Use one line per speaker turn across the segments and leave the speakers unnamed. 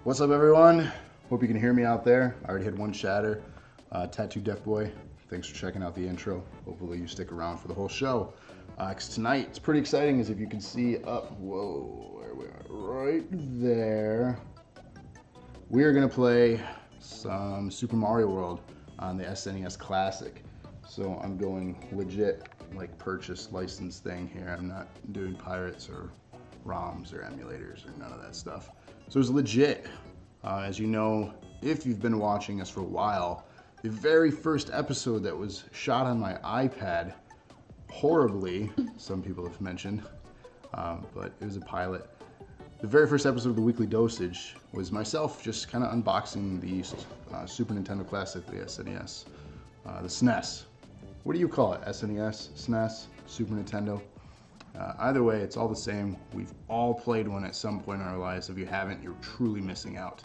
What's up, everyone? Hope you can hear me out there. I already had one chatter. Tattoo Deaf Boy, thanks for checking out the intro. Hopefully you stick around for the whole show. 'Cause tonight, it's pretty exciting, as if you can see up, whoa, there we are, right there. We are gonna play some Super Mario World on the SNES Classic. So I'm going legit, like purchase license thing here. I'm not doing pirates or ROMs or emulators or none of that stuff. So it's legit. As you know, if you've been watching us for a while, the very first episode that was shot on my iPad, horribly, some people have mentioned, but it was a pilot. The very first episode of the Weekly Dosage was myself just kind of unboxing the Super Nintendo Classic, the SNES, the SNES. What do you call it? SNES, SNES, Super Nintendo? Either way, it's all the same. We've all played one at some point in our lives. If you haven't, you're truly missing out.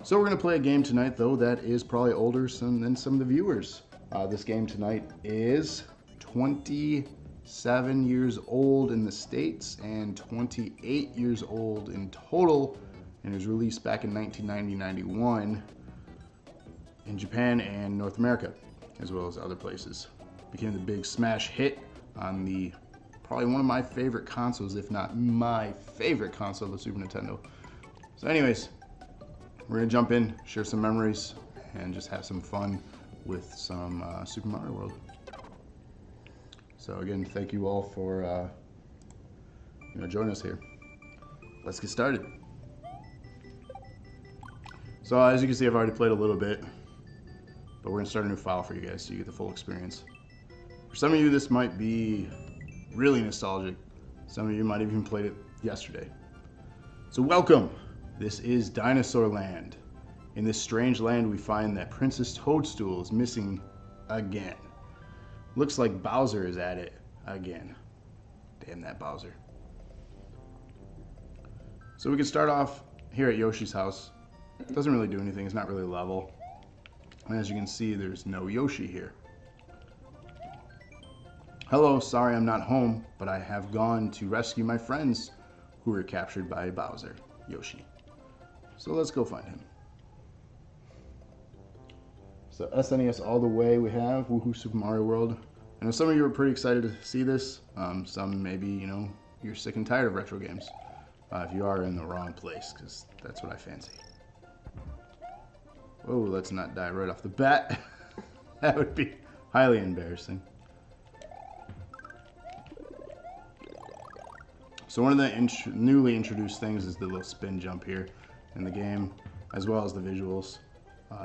So we're going to play a game tonight, though, that is probably older than some of the viewers. This game tonight is 27 years old in the States and 28 years old in total, and it was released back in 1990-91 in Japan and North America, as well as other places. Became the big smash hit on the probably one of my favorite consoles, if not my favorite console, the Super Nintendo. So anyways, we're gonna jump in, share some memories, and just have some fun with some Super Mario World. So again, thank you all for joining us here. Let's get started. So as you can see, I've already played a little bit, but we're gonna start a new file for you guys so you get the full experience. For some of you, this might be really nostalgic. Some of you might have even played it yesterday. So welcome. This is Dinosaur Land. In this strange land, we find that Princess Toadstool is missing again. Looks like Bowser is at it again. Damn that Bowser. So we can start off here at Yoshi's house. It doesn't really do anything. It's not really level. And as you can see, there's no Yoshi here. Hello, sorry I'm not home, but I have gone to rescue my friends who were captured by Bowser, Yoshi. So let's go find him. So SNES all the way we have, woohoo, Super Mario World. I know some of you are pretty excited to see this. Some maybe, you're sick and tired of retro games. If you are, in the wrong place, because that's what I fancy. Whoa, let's not die right off the bat. That would be highly embarrassing. So one of the newly introduced things is the little spin jump here in the game, as well as the visuals.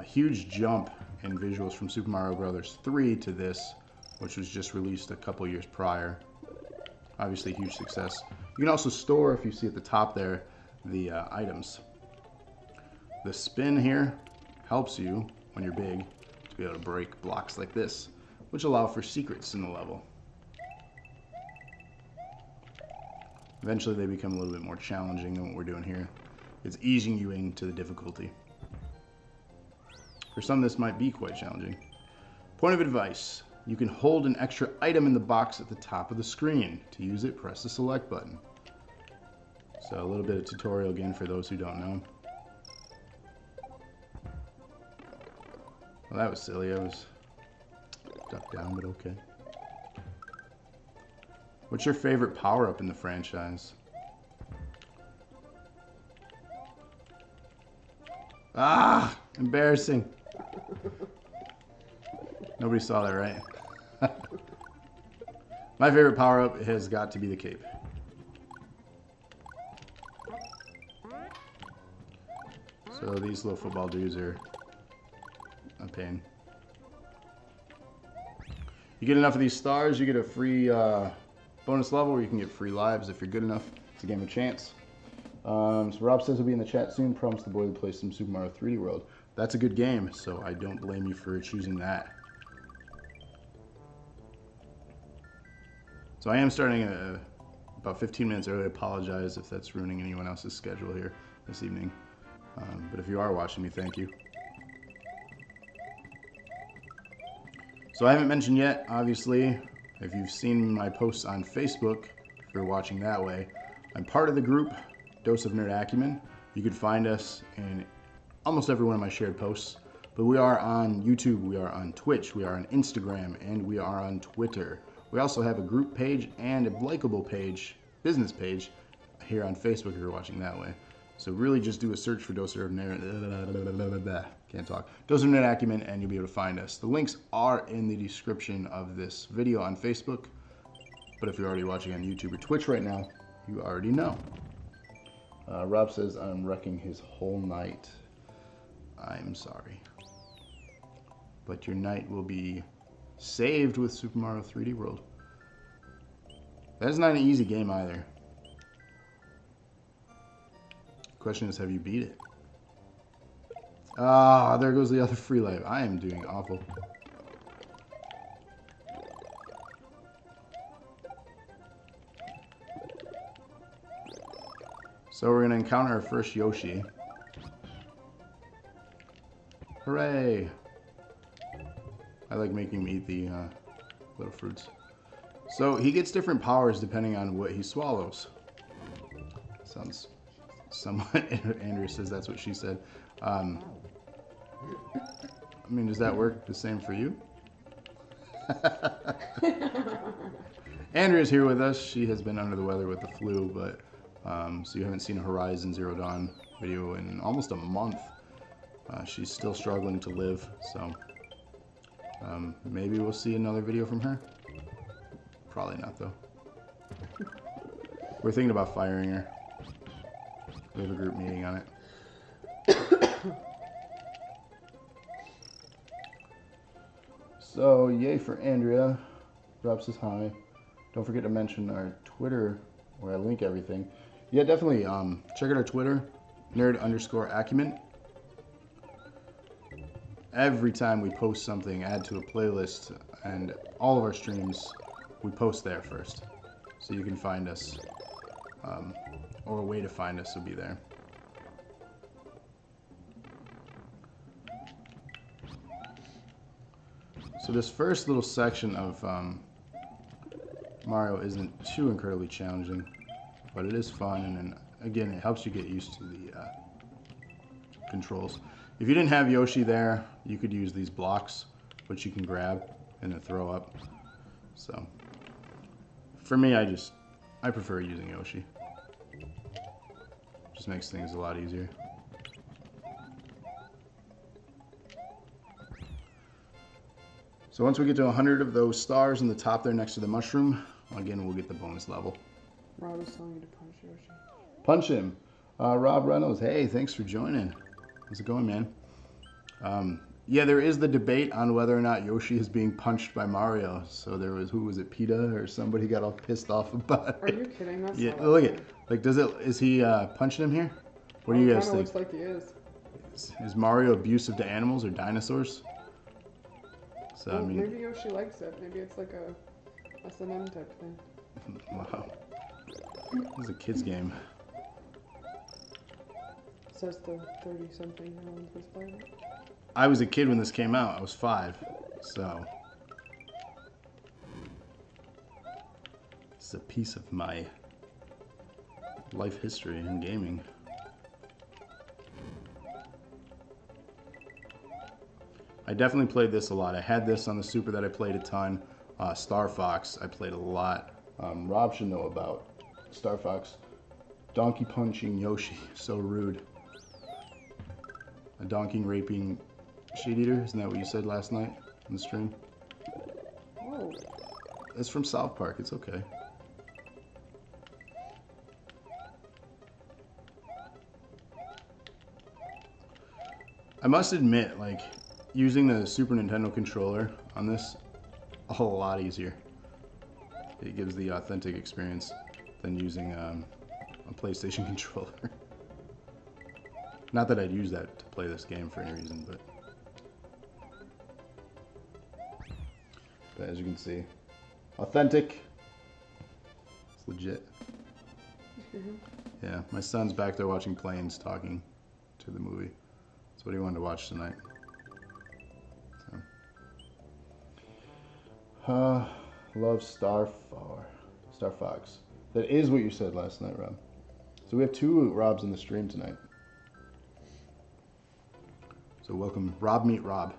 Huge jump in visuals from Super Mario Bros. 3 to this, which was just released a couple years prior. Obviously, huge success. You can also store, if you see at the top there, the items. The spin here helps you, when you're big, to be able to break blocks like this, which allow for secrets in the level. Eventually they become a little bit more challenging than what we're doing here. It's easing you into the difficulty. For some, this might be quite challenging. Point of advice: you can hold an extra item in the box at the top of the screen. To use it, press the select button. So a little bit of tutorial again for those who don't know. Well, that was silly. I was ducked down, but okay. What's your favorite power-up in the franchise? Ah! Embarrassing. Nobody saw that, right? My favorite power-up has got to be the cape. So these little football dudes are a pain. You get enough of these stars, you get a free bonus level, or you can get free lives if you're good enough. It's a game of chance. So Rob says he'll be in the chat soon. Promised the boy to play some Super Mario 3D World. That's a good game, so I don't blame you for choosing that. So I am starting about 15 minutes early. I apologize if that's ruining anyone else's schedule here this evening. But if you are watching me, thank you. So I haven't mentioned yet, obviously, if you've seen my posts on Facebook, if you're watching that way, I'm part of the group Dose of Nerd Acumen. You can find us in almost every one of my shared posts. But we are on YouTube, we are on Twitch, we are on Instagram, and we are on Twitter. We also have a group page and a likable page, business page, here on Facebook if you're watching that way. So really just do a search for Dose of Nerd, can't talk, Dose of Nerd Acumen, and you'll be able to find us. The links are in the description of this video on Facebook. But if you're already watching on YouTube or Twitch right now, you already know. Rob says I'm wrecking his whole night. I'm sorry. But your night will be saved with Super Mario 3D World. That's not an easy game either. Question is, have you beat it? Ah, there goes the other free life. I am doing awful. So we're going to encounter our first Yoshi. Hooray! I like making him eat the little fruits. So he gets different powers depending on what he swallows. Sounds somewhat... Andrea says that's what she said. I mean, does that work the same for you? Andrea's here with us. She has been under the weather with the flu, but so you haven't seen a Horizon Zero Dawn video in almost a month. She's still struggling to live, so maybe we'll see another video from her. Probably not, though. We're thinking about firing her. We have a group meeting on it. So, yay for Andrea. Rob says hi. Don't forget to mention our Twitter, where I link everything. Yeah, definitely check out our Twitter, nerd_acumen. Every time we post something, add to a playlist, and all of our streams, we post there first. So you can find us, or a way to find us will be there. So this first little section of Mario isn't too incredibly challenging, but it is fun, and then, again, it helps you get used to the controls. If you didn't have Yoshi there, you could use these blocks, which you can grab and then throw up. So, for me, I prefer using Yoshi. Just makes things a lot easier. So once we get to 100 of those stars in the top there next to the mushroom, again, we'll get the bonus level.
Rob is telling you to punch Yoshi.
Punch him. Rob Reynolds, hey, thanks for joining. How's it going, man? Yeah, there is the debate on whether or not Yoshi is being punched by Mario. So there was, who was it, PETA or somebody got all pissed off about it.
Are you kidding? That's
yeah, look at, like, is he punching him here? What do you guys think?
Looks like he is.
Is Mario abusive to animals or dinosaurs? So,
well,
I mean,
maybe Yoshi likes it. Maybe it's like a S&M type thing.
Wow. This is a kid's game.
Says the 30-something-year-old who's playing it.
I was a kid when this came out. I was 5, so it's a piece of my life history in gaming. I definitely played this a lot. I had this on the Super that I played a ton. Star Fox, I played a lot. Rob should know about Star Fox. Donkey punching Yoshi, so rude. A donkey raping shit eater, isn't that what you said last night on the stream?
Whoa.
It's from South Park, it's okay. I must admit, like, using the Super Nintendo controller on this, a whole lot easier. It gives the authentic experience than using a PlayStation controller. Not that I'd use that to play this game for any reason, but as you can see, authentic. It's legit.
Mm-hmm.
Yeah, my son's back there watching Planes talking to the movie. That's what he wanted to watch tonight. So. Love Star Fox. That is what you said last night, Rob. So we have 2 Robs in the stream tonight. So welcome, Rob Meet Rob.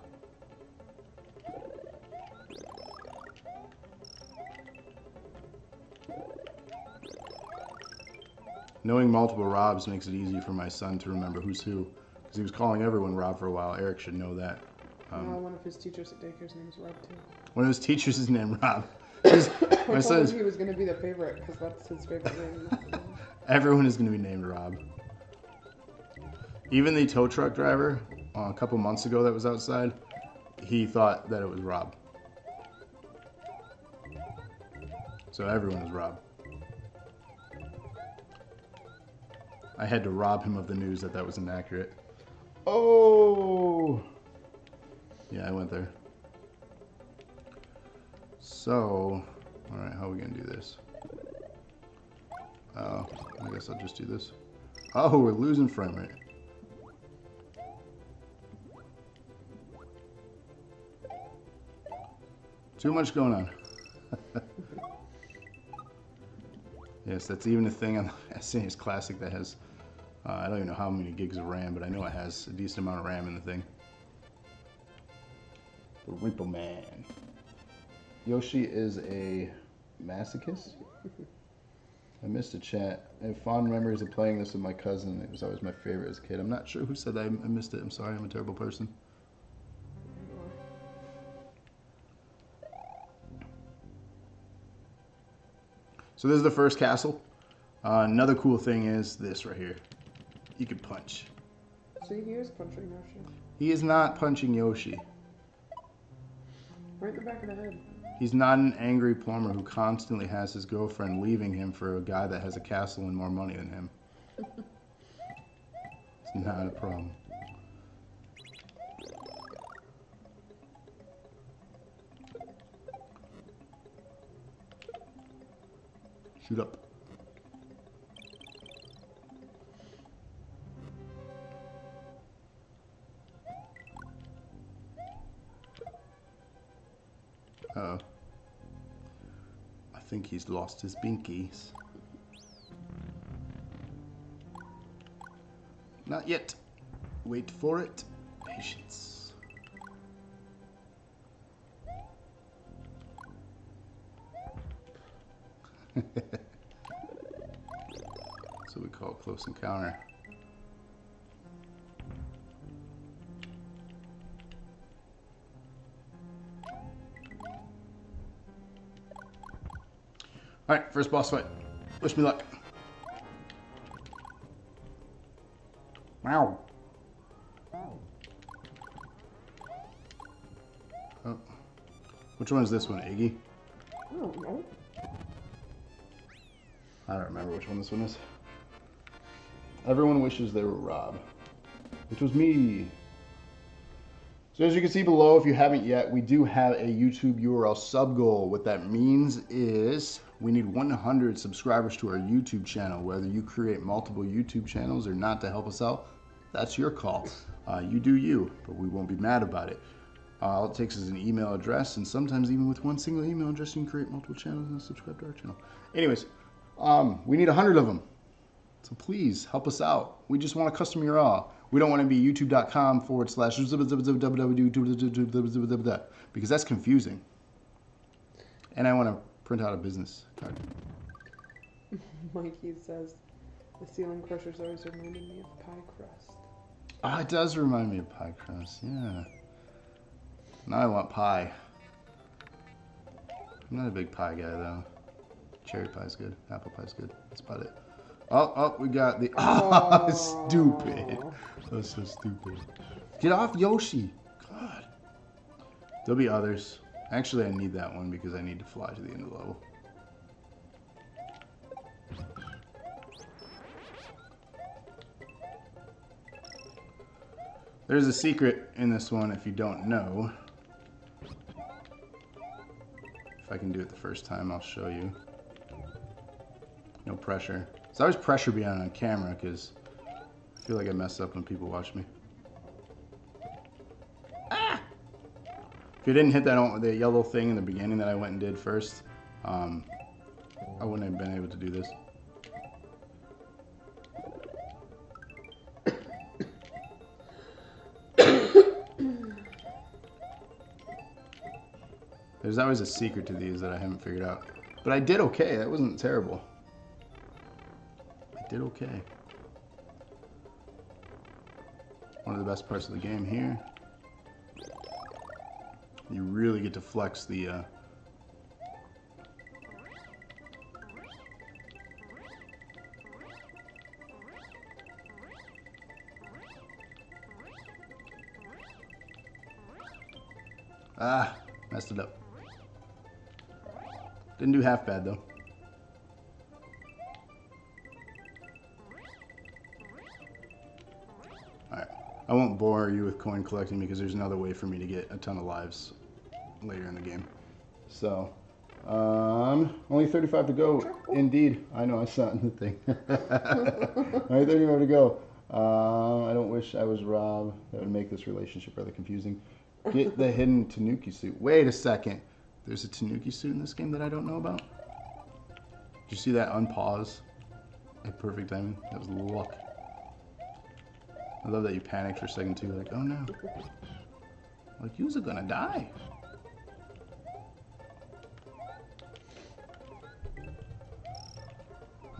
Knowing multiple Robs makes it easy for my son to remember who's who, because he was calling everyone Rob for a while. Eric should know that.
One of his teachers at daycare's name is Rob too.
One of his teachers is named Rob.
My son he was going to be the favorite because that's his favorite name.
Everyone is going to be named Rob. Even the tow truck driver a couple months ago that was outside, he thought that it was Rob. So everyone is Rob. I had to rob him of the news that was inaccurate. Oh! Yeah, I went there. So, alright, how are we going to do this? I guess I'll just do this. Oh, we're losing frame rate. Too much going on. Yes, that's even a thing on the SNES Classic that has, I don't even know how many gigs of RAM, but I know it has a decent amount of RAM in the thing. The Repo Man. Yoshi is a masochist? I missed a chat. I have fond memories of playing this with my cousin. It was always my favorite as a kid. I'm not sure who said I missed it. I'm sorry, I'm a terrible person. So this is the first castle. Another cool thing is this right here. You can punch.
See, he is punching Yoshi.
He is not punching Yoshi.
Right in the back of the head.
He's not an angry plumber who constantly has his girlfriend leaving him for a guy that has a castle and more money than him. It's not a problem. Shoot up. Uh-oh. I think he's lost his binkies. Not yet. Wait for it. Patience. So we call it close encounter. Alright, first boss fight. Wish me luck. Wow. Oh. Which one is this one, Iggy?
I don't know.
I don't remember which one this one is. Everyone wishes they were Rob, which was me. So as you can see below, if you haven't yet, we do have a YouTube URL sub goal. What that means is we need 100 subscribers to our YouTube channel. Whether you create multiple YouTube channels or not to help us out, that's your call. You do you, but we won't be mad about it. All it takes is an email address, and sometimes even with one single email address, you can create multiple channels and subscribe to our channel. Anyways, we need 100 of them. So please help us out. We just want a custom URL. We don't want to be youtube.com/ because that's confusing. And I want to print out a business card.
Mikey says, the ceiling crushers always reminded me of pie crust.
Ah, it does remind me of pie crust, yeah. Now I want pie. I'm not a big pie guy though. Cherry pie's good, apple pie's good. That's about it. Oh, we got the... Oh, stupid. That was so stupid. Get off Yoshi. God. There'll be others. Actually, I need that one because I need to fly to the end of the level. There's a secret in this one if you don't know. If I can do it the first time, I'll show you. No pressure. There's always pressure being on camera because I feel like I mess up when people watch me. Ah! If you didn't hit the yellow thing in the beginning that I went and did first, I wouldn't have been able to do this. There's always a secret to these that I haven't figured out. But I did okay. That wasn't terrible. I did okay. One of the best parts of the game here. You really get to flex the messed it up. Didn't do half bad though. Alright. I won't bore you with coin collecting because there's another way for me to get a ton of lives later in the game. So, only 35 to go. Indeed. I know, I saw it in the thing. Only 35 to go. I don't wish I was Rob. That would make this relationship rather confusing. Get the hidden Tanuki suit. Wait a second. There's a Tanuki suit in this game that I don't know about? Did you see that unpause at perfect timing? That was luck. I love that you panicked for a second too, like, oh no. Like, you're gonna die.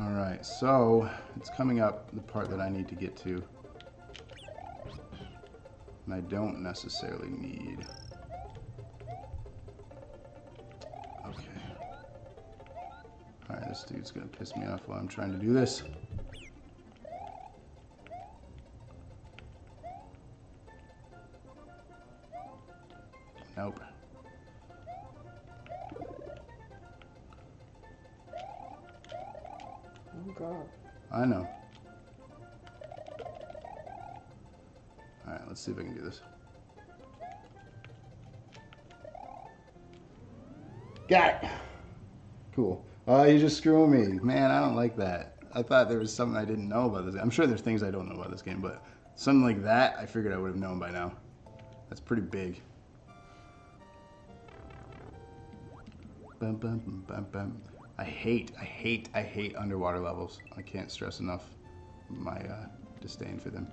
Alright, so it's coming up, the part that I need to get to. And I don't necessarily need. Okay. Alright, this dude's gonna piss me off while I'm trying to do this. Nope.
Oh god.
I know. Alright, let's see if I can do this. Got it! Cool. Oh, you're just screwing me. Man, I don't like that. I thought there was something I didn't know about this game. I'm sure there's things I don't know about this game, but something like that, I figured I would have known by now. That's pretty big. Bum, bum, bum, bum, bum. I hate underwater levels. I can't stress enough my disdain for them.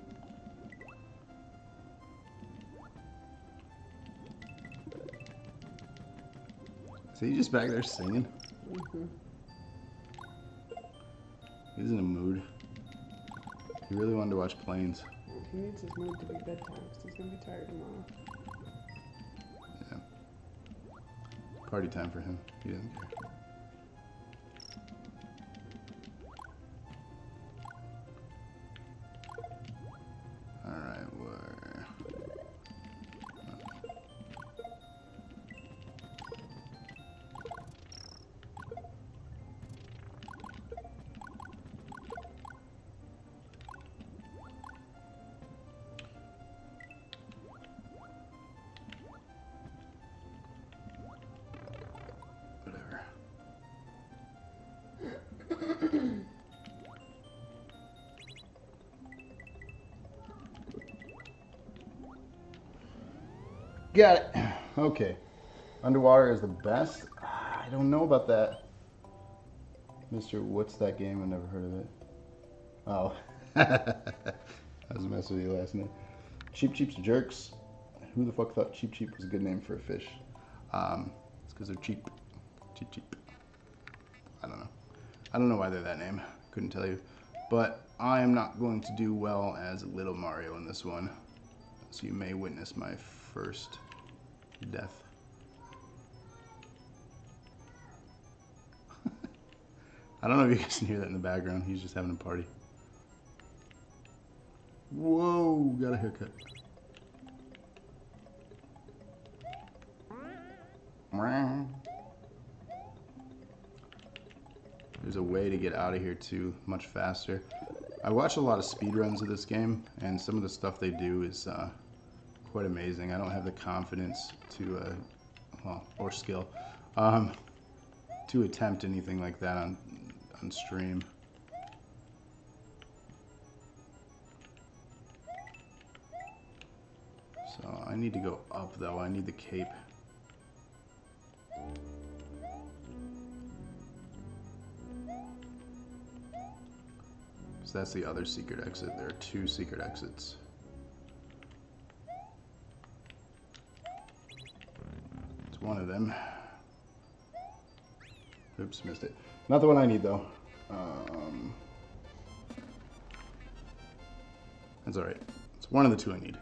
So you just back there singing?
Mm-hmm.
He's in a mood. He really wanted to watch planes.
He needs his mood to be bedtime because he's gonna be tired tomorrow.
Yeah. Party time for him. He doesn't care. Alright, where? Whatever. Got it. Okay. Underwater is the best? I don't know about that. Mr. What's that game? I've never heard of it. Oh. I was messing with you last night. Cheep Cheep's Jerks. Who the fuck thought Cheep Cheep was a good name for a fish? It's because they're cheap. Cheep Cheep. I don't know. I don't know why they're that name. Couldn't tell you. But I am not going to do well as Little Mario in this one. So you may witness my first death. I don't know if you guys can hear that in the background. He's just having a party. Whoa, got a haircut. There's a way to get out of here too, much faster. I watch a lot of speedruns of this game, and some of the stuff they do is quite amazing. I don't have the confidence to, well, or skill, to attempt anything like that on stream. So I need to go up though. I need the cape. So that's the other secret exit. There are 2 secret exits. It's one of them. Oops, missed it. Not the one I need though. That's all right. It's one of the two I need.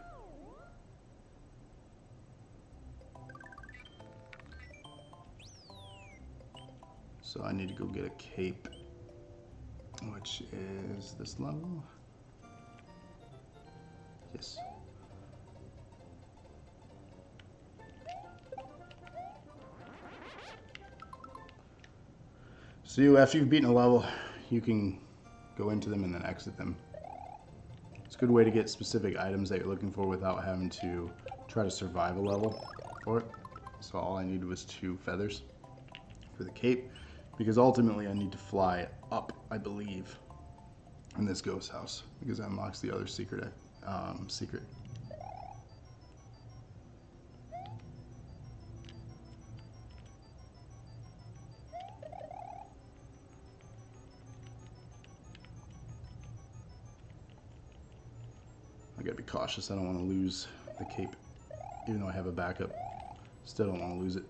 So I need to go get a cape, which is this level. Yes. So after you've beaten a level, you can go into them and then exit them. It's a good way to get specific items that you're looking for without having to try to survive a level for it. So all I needed was 2 feathers for the cape, because ultimately I need to fly up, I believe, in this ghost house, because that unlocks the other secret. I gotta be cautious. I don't want to lose the cape, even though I have a backup. Still don't want to lose it.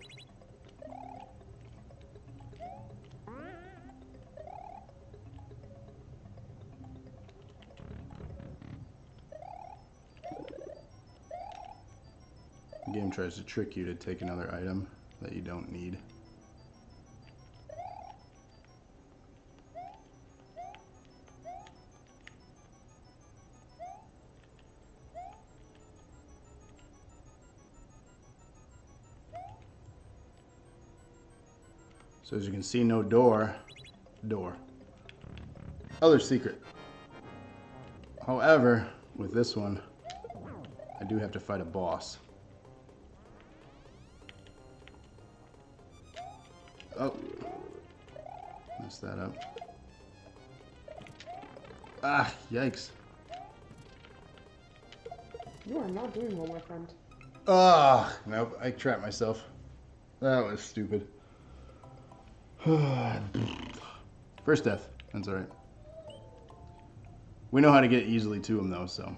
The game tries to trick you to take another item that you don't need. So as you can see, no door. Other secret. However, with this one, I do have to fight a boss. Oh. Messed that up. Ah, yikes.
You are not doing well, my friend.
Ah, nope, I trapped myself. That was stupid. First death. That's alright. We know how to get easily to him though, so.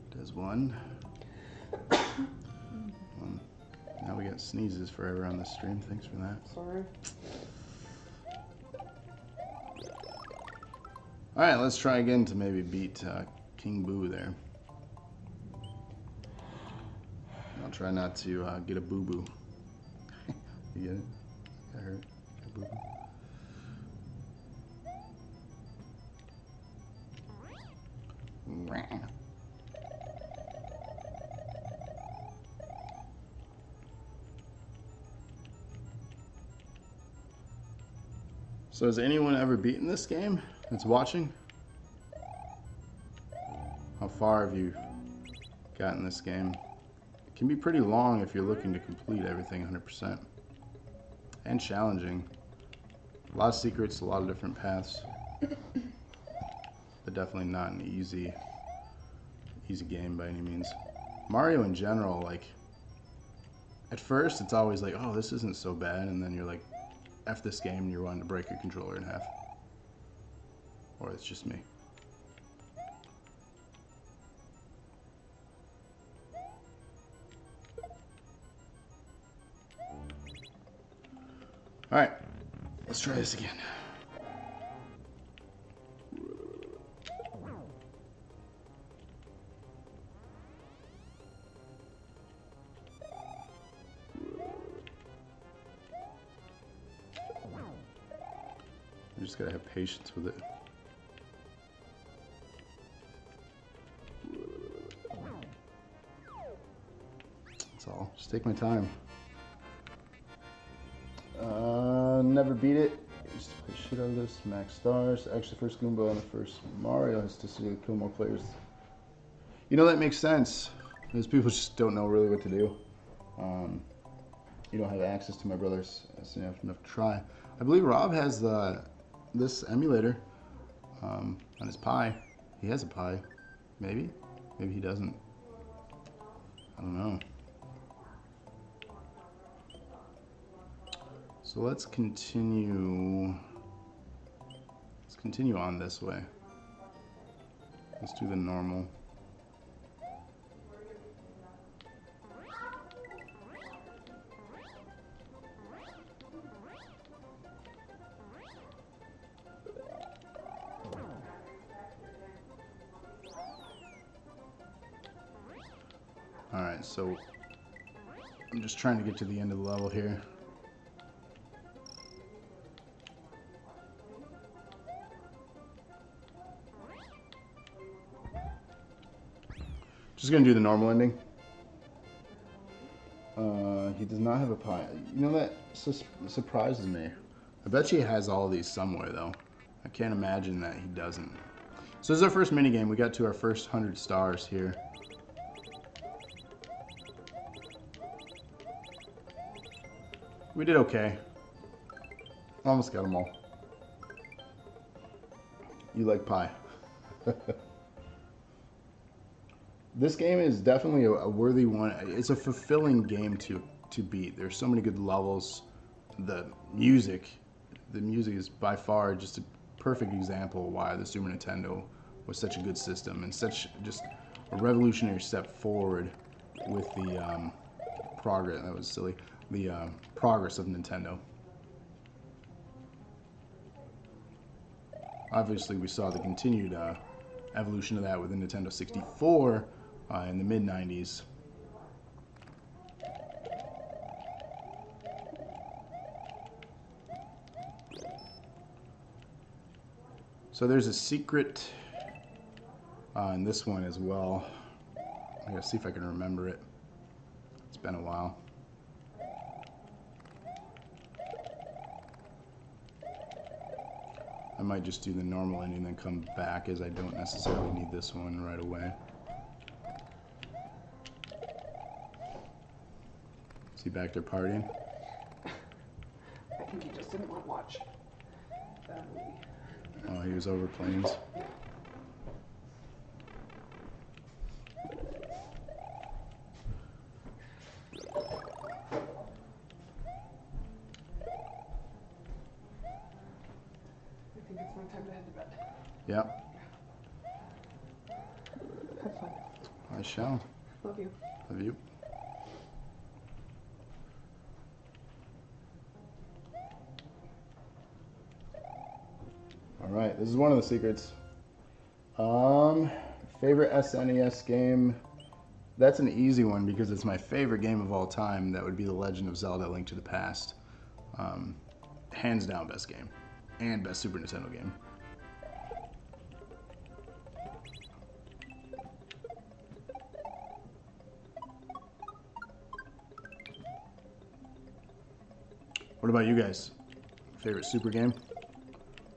Does one. Now we got sneezes forever on this stream. Thanks for that.
Sorry.
Alright, let's try again to maybe beat King Boo there. I'll try not to get a boo-boo. You get it? Got hurt? A boo-boo? So has anyone ever beaten this game that's watching? How far have you gotten this game? It can be pretty long if you're looking to complete everything 100%. And challenging. A lot of secrets, a lot of different paths. But definitely not an easy game by any means. Mario in general, like, at first it's always like, oh, this isn't so bad, and then you're like, F this game, and you're wanting to break your controller in half. Or it's just me. Alright, let's try this again. You just gotta have patience with it. That's all. Just take my time. Never beat it. I used to play shit out of this. Max stars. Actually, first Goomba on the first Mario has to kill more players. You know, that makes sense. Because people just don't know really what to do. You don't have access to my brother's enough to try. I believe Rob has this emulator on his Pi. He has a Pi. Maybe? Maybe he doesn't. I don't know. So let's continue. Let's continue on this way. Let's do the normal. Alright, so I'm just trying to get to the end of the level here. Just gonna do the normal ending. He does not have a pie. You know, that surprises me. I bet he has all these somewhere, though. I can't imagine that he doesn't. So this is our first minigame. We got to our first 100 stars here. We did okay. Almost got them all. You like pie. This game is definitely a worthy one. It's a fulfilling game to beat. There's so many good levels. The music is by far just a perfect example of why the Super Nintendo was such a good system and such just a revolutionary step forward with the progress. That was silly. The progress of Nintendo. Obviously, we saw the continued evolution of that with the Nintendo 64 in the mid-90s. So there's a secret in this one as well. I gotta see if I can remember it. It's been a while. I might just do the normal ending and then come back, as I don't necessarily need this one right away. Is he back there partying?
I think he just didn't want to watch that movie.
Oh, he was over planes.
I think it's my time to head to bed.
Yep,
Have fun.
I shall.
Love you.
Love you. Alright, this is one of the secrets. Favorite SNES game? That's an easy one because it's my favorite game of all time. That would be The Legend of Zelda: Link to the Past. Hands down best game. And best Super Nintendo game. What about you guys? Favorite Super game?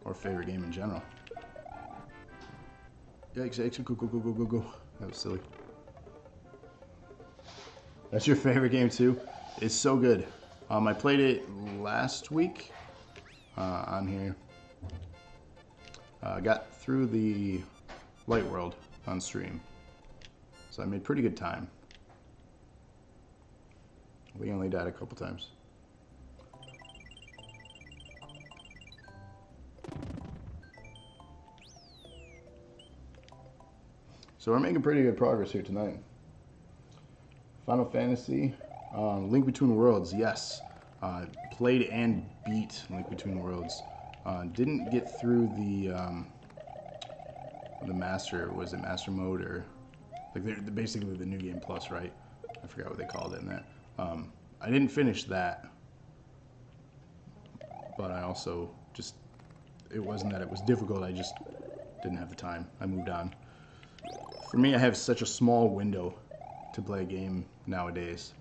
Or favorite game in general? Yikes, go. That was silly. That's your favorite game too? It's so good. I played it last week on here. Got through the Light World on stream. So I made pretty good time. We only died a couple times. So we're making pretty good progress here tonight. Final Fantasy, Link Between Worlds, yes. Played and beat Link Between Worlds. Didn't get through the master, was it master mode, or like basically the New Game Plus, right? I forgot what they called it in that. I didn't finish that, but I also just, it wasn't that it was difficult, I just didn't have the time. I moved on. For me, I have such a small window to play a game nowadays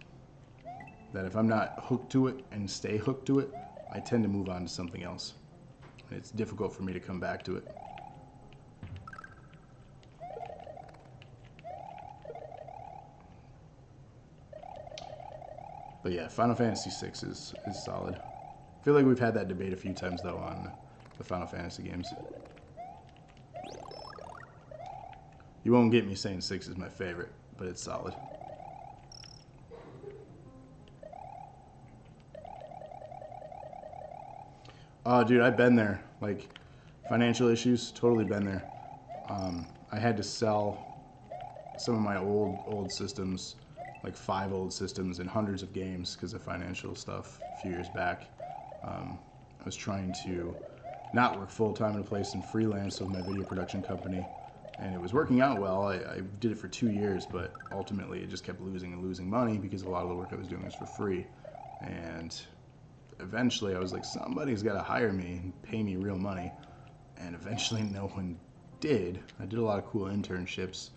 that if I'm not hooked to it and stay hooked to it, I tend to move on to something else. And it's difficult for me to come back to it. But yeah, Final Fantasy VI is solid. I feel like we've had that debate a few times though on the Final Fantasy games. You won't get me saying 6 is my favorite, but it's solid. Oh, dude, I've been there. Like, financial issues, totally been there. I had to sell some of my old systems, like 5 old systems and hundreds of games because of financial stuff a few years back. I was trying to not work full-time at a place and freelance with my video production company. And it was working out well. I did it for 2 years, but ultimately it just kept losing and losing money because a lot of the work I was doing was for free. And eventually I was like, somebody's got to hire me and pay me real money. And eventually no one did. I did a lot of cool internships.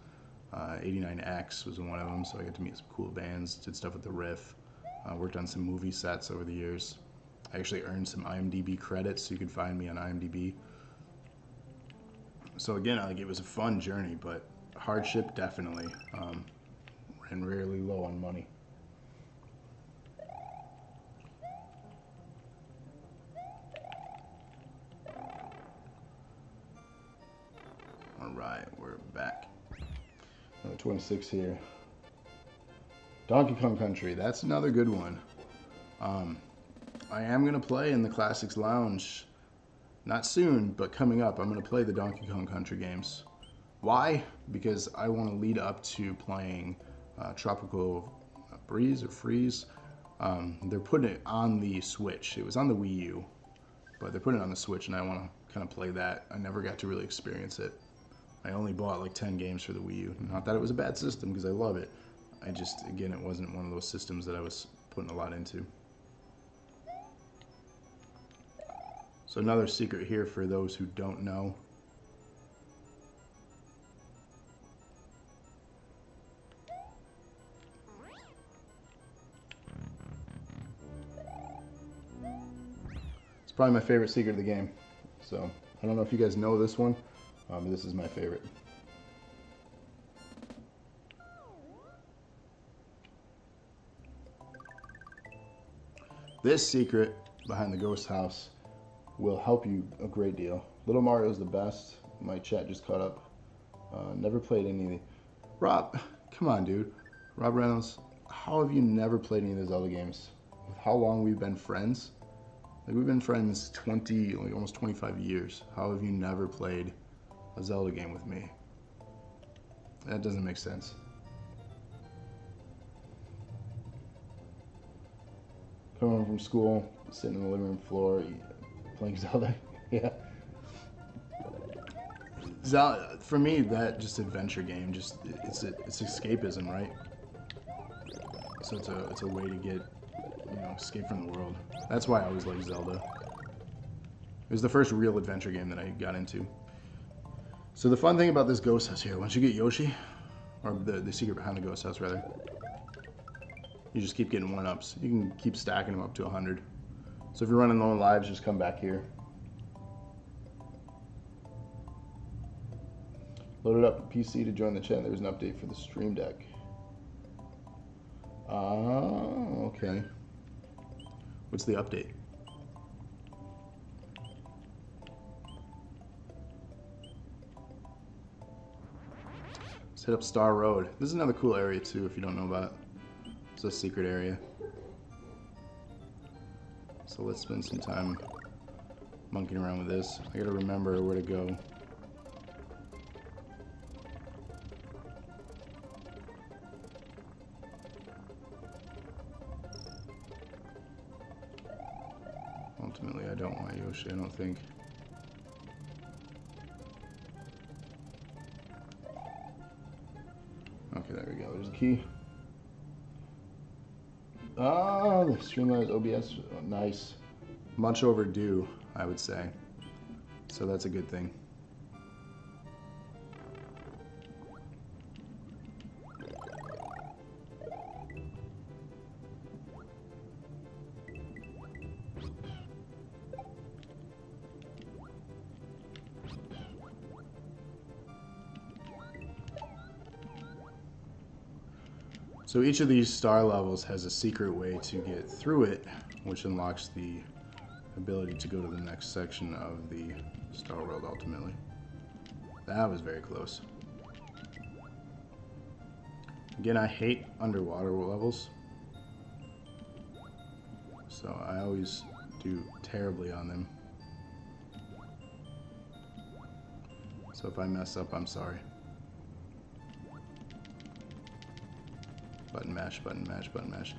89X was one of them, so I got to meet some cool bands, did stuff with the Riff, worked on some movie sets over the years. I actually earned some IMDb credits, so you could find me on IMDb. So again, like, it was a fun journey, but hardship definitely, and rarely low on money. All right, we're back. 26 here. Donkey Kong Country, that's another good one. I am going to play in the Classics Lounge, not soon, but coming up. I'm going to play the Donkey Kong Country games. Why? Because I want to lead up to playing Tropical Breeze or Freeze. They're putting it on the Switch. It was on the Wii U, but they're putting it on the Switch, and I want to kind of play that. I never got to really experience it. I only bought like 10 games for the Wii U. Not that it was a bad system, because I love it. I just, again, it wasn't one of those systems that I was putting a lot into. So another secret here for those who don't know. It's probably my favorite secret of the game. So I don't know if you guys know this one, but this is my favorite. This secret behind the ghost house will help you a great deal. Little Mario's the best. My chat just caught up. Never played any of the... Rob, come on, dude. Rob Reynolds, how have you never played any of the Zelda games? With how long we've been friends? Like, we've been friends almost 25 years. How have you never played a Zelda game with me? That doesn't make sense. Coming home from school, sitting on the living room floor, playing Zelda. Yeah. Zelda, for me, that just adventure game, just it's escapism, right? So it's a way to get, escape from the world. That's why I always liked Zelda. It was the first real adventure game that I got into. So the fun thing about this ghost house here, once you get Yoshi, or the secret behind the ghost house rather, you just keep getting 1-ups. You can keep stacking them up to 100. So if you're running low on lives, just come back here. Loaded up a PC to join the chat. There was an update for the Stream Deck. Okay. What's the update? Let's hit up Star Road. This is another cool area too, if you don't know about it. It's a secret area. So let's spend some time monkeying around with this. I gotta remember where to go. Ultimately, I don't want Yoshi, I don't think. Okay, there we go. There's a key. Ah, the Streamlabs OBS, nice. Much overdue, I would say. So that's a good thing. So each of these star levels has a secret way to get through it, which unlocks the ability to go to the next section of the Star World ultimately. That was very close. Again, I hate underwater levels, so I always do terribly on them. So if I mess up, I'm sorry. Button mash, button mash, button mash.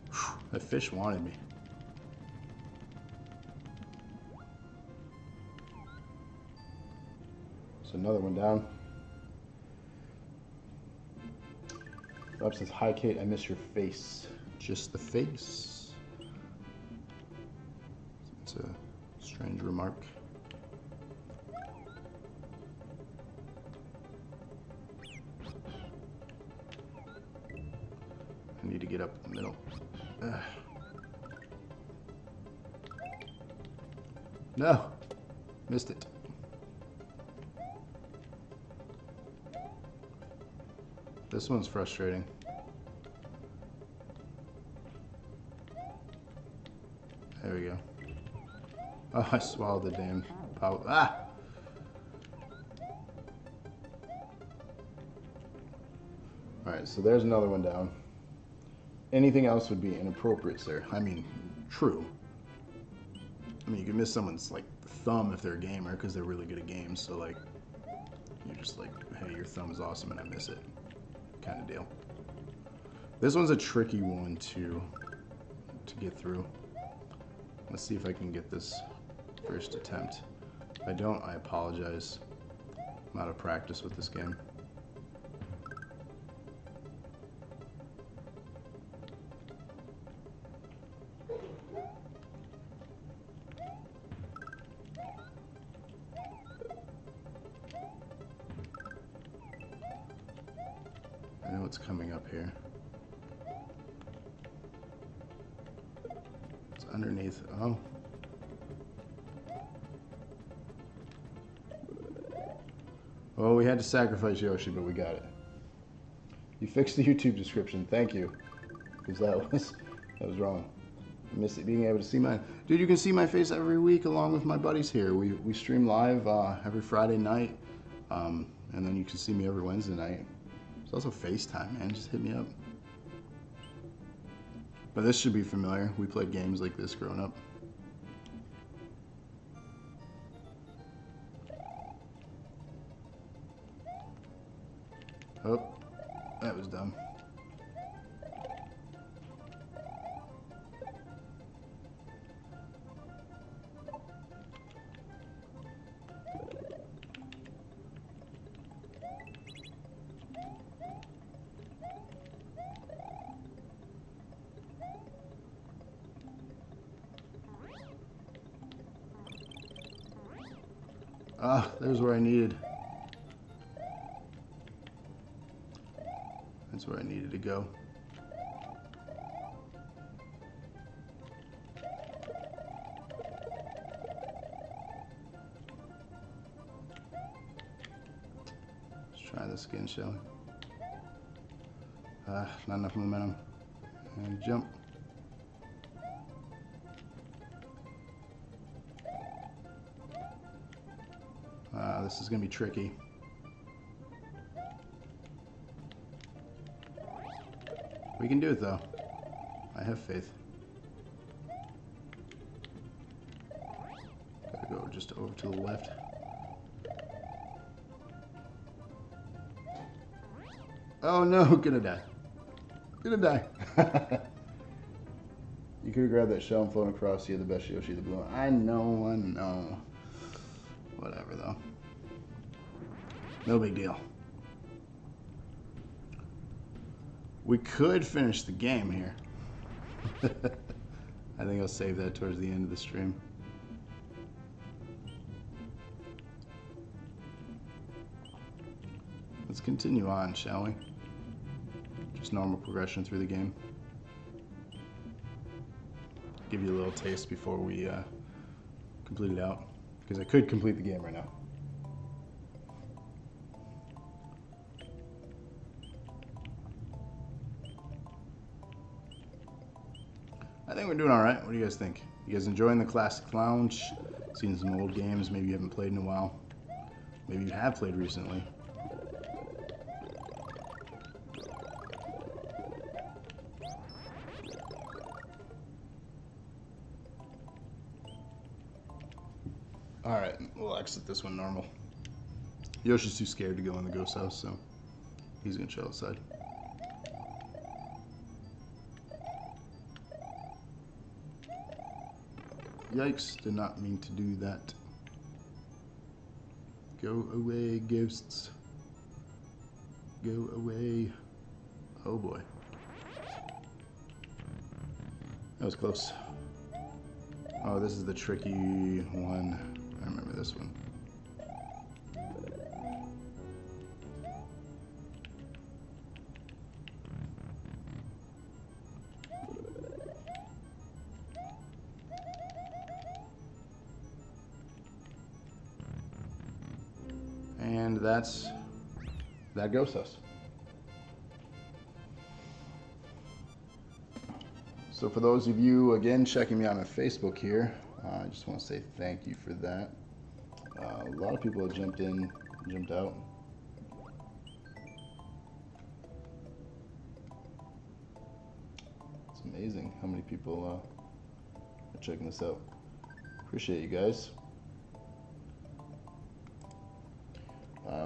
Whew, that fish wanted me. So another one down. Rob says, hi Kate, I miss your face. Just the face. It's a strange remark. I need to get up in the middle. Ugh. No! Missed it. This one's frustrating. There we go. Oh, I swallowed the damn power. Ah! Alright, so there's another one down. Anything else would be inappropriate, sir. I mean, true. I mean, you can miss someone's, like, thumb if they're a gamer because they're really good at games. So, like, you're just like, hey, your thumb is awesome and I miss it. Kind of deal. This one's a tricky one to get through. Let's see if I can get this first attempt. If I don't, I apologize. I'm out of practice with this game. I know what's coming up here. It's underneath. Oh. Well, we had to sacrifice Yoshi, but we got it. You fixed the YouTube description. Thank you. Because that was wrong. I miss it being able to see mine. Dude, you can see my face every week along with my buddies here. We stream live every Friday night. And then you can see me every Wednesday night. It's also FaceTime, man. Just hit me up. But this should be familiar. We played games like this growing up. Oh, that was dumb. Ah, there's where I needed. That's where I needed to go. Let's try this again, shall we? Not enough momentum. And jump. This is going to be tricky. We can do it, though. I have faith. Gotta go just over to the left. Oh no, gonna die. Gonna die. You could have grabbed that shell and flown across. You had the best Yoshi the blue. I know, I know. Whatever, though. No big deal. We could finish the game here. I think I'll save that towards the end of the stream. Let's continue on, shall we? Just normal progression through the game. Give you a little taste before we complete it out. Because I could complete the game right now. I think we're doing all right. What do you guys think? You guys enjoying the Classic Lounge? Seen some old games maybe you haven't played in a while. Maybe you have played recently. Alright, we'll exit this one normal. Yoshi's too scared to go in the ghost house, so he's gonna chill outside. Yikes, did not mean to do that. Go away, ghosts. Go away. Oh boy. That was close. Oh, this is the tricky one. I remember this one. And that ghost house. So for those of you, again, checking me out on Facebook here, I just want to say thank you for that. A lot of people have jumped in, jumped out. It's amazing how many people are checking this out. Appreciate you guys.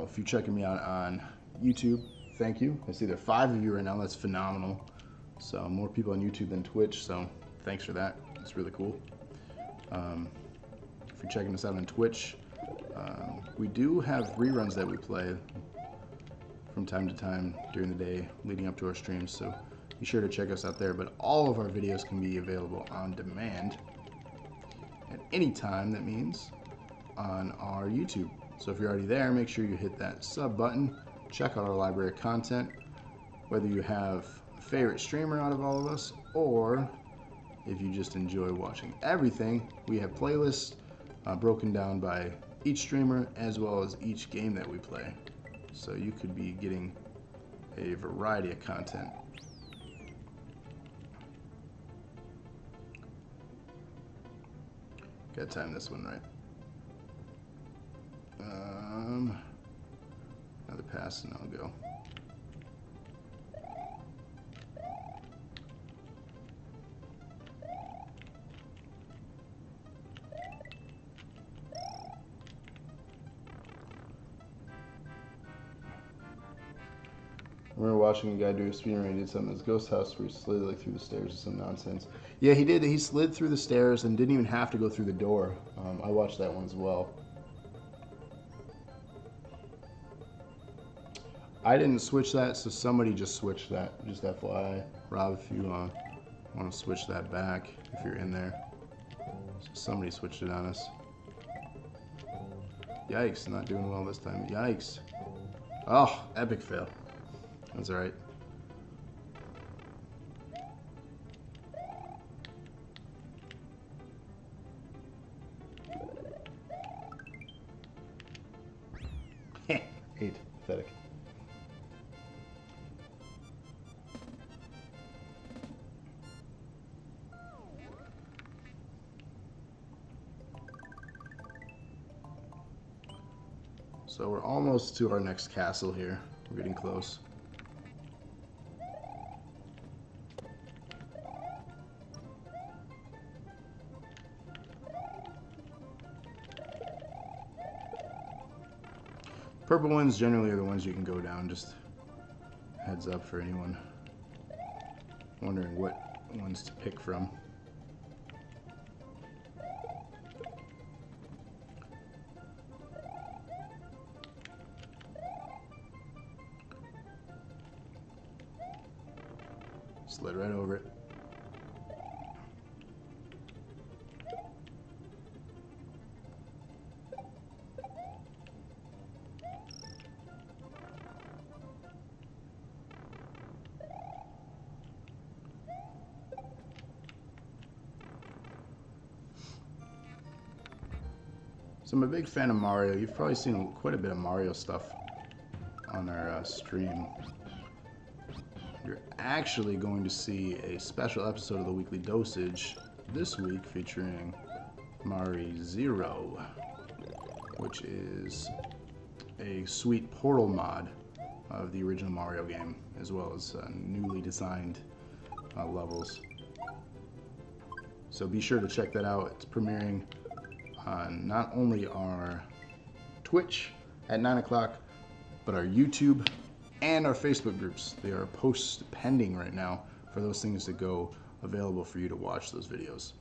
If you're checking me out on YouTube, thank you. I see there are 5 of you right now. That's phenomenal. So more people on YouTube than Twitch, so thanks for that. It's really cool. If you're checking us out on Twitch, we do have reruns that we play from time to time during the day leading up to our streams, so be sure to check us out there. But all of our videos can be available on demand at any time. That means on our YouTube. So if you're already there, make sure you hit that sub button. Check out our library of content, whether you have a favorite streamer out of all of us, or if you just enjoy watching everything. We have playlists broken down by each streamer as well as each game that we play. So you could be getting a variety of content. Gotta time this one right. Another pass and I'll go. I remember watching a guy do a speedrun where he did something in his ghost house where he slid like through the stairs or some nonsense. Yeah, he did. He slid through the stairs and didn't even have to go through the door. I watched that one as well. I didn't switch that, so somebody just switched that. Just FYI. Rob, if you want to switch that back, if you're in there. So somebody switched it on us. Yikes, not doing well this time. Yikes. Oh, epic fail. That's alright. Heh, 8. Pathetic. So we're almost to our next castle here. We're getting close. Purple ones generally are the ones you can go down. Just heads up for anyone wondering what ones to pick from. Slid right over it. So I'm a big fan of Mario. You've probably seen quite a bit of Mario stuff on our stream. You're actually going to see a special episode of the Weekly Dosage this week featuring Mario Zero, which is a sweet Portal mod of the original Mario game, as well as newly designed levels. So be sure to check that out. It's premiering on not only our Twitch at 9 o'clock, but our YouTube and our Facebook groups. They are posts pending right now for those things to go available for you to watch those videos,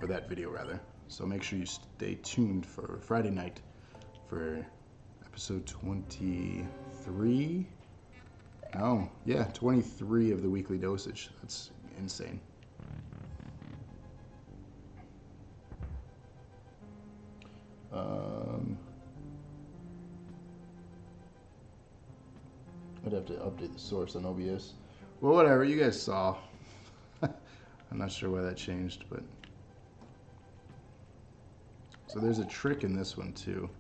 or that video rather. So make sure you stay tuned for Friday night for episode 23 No, yeah, 23 of the weekly dosage. That's insane. I'd have to update the source on OBS. Well, whatever, you guys saw. I'm not sure why that changed, but... So there's a trick in this one, too.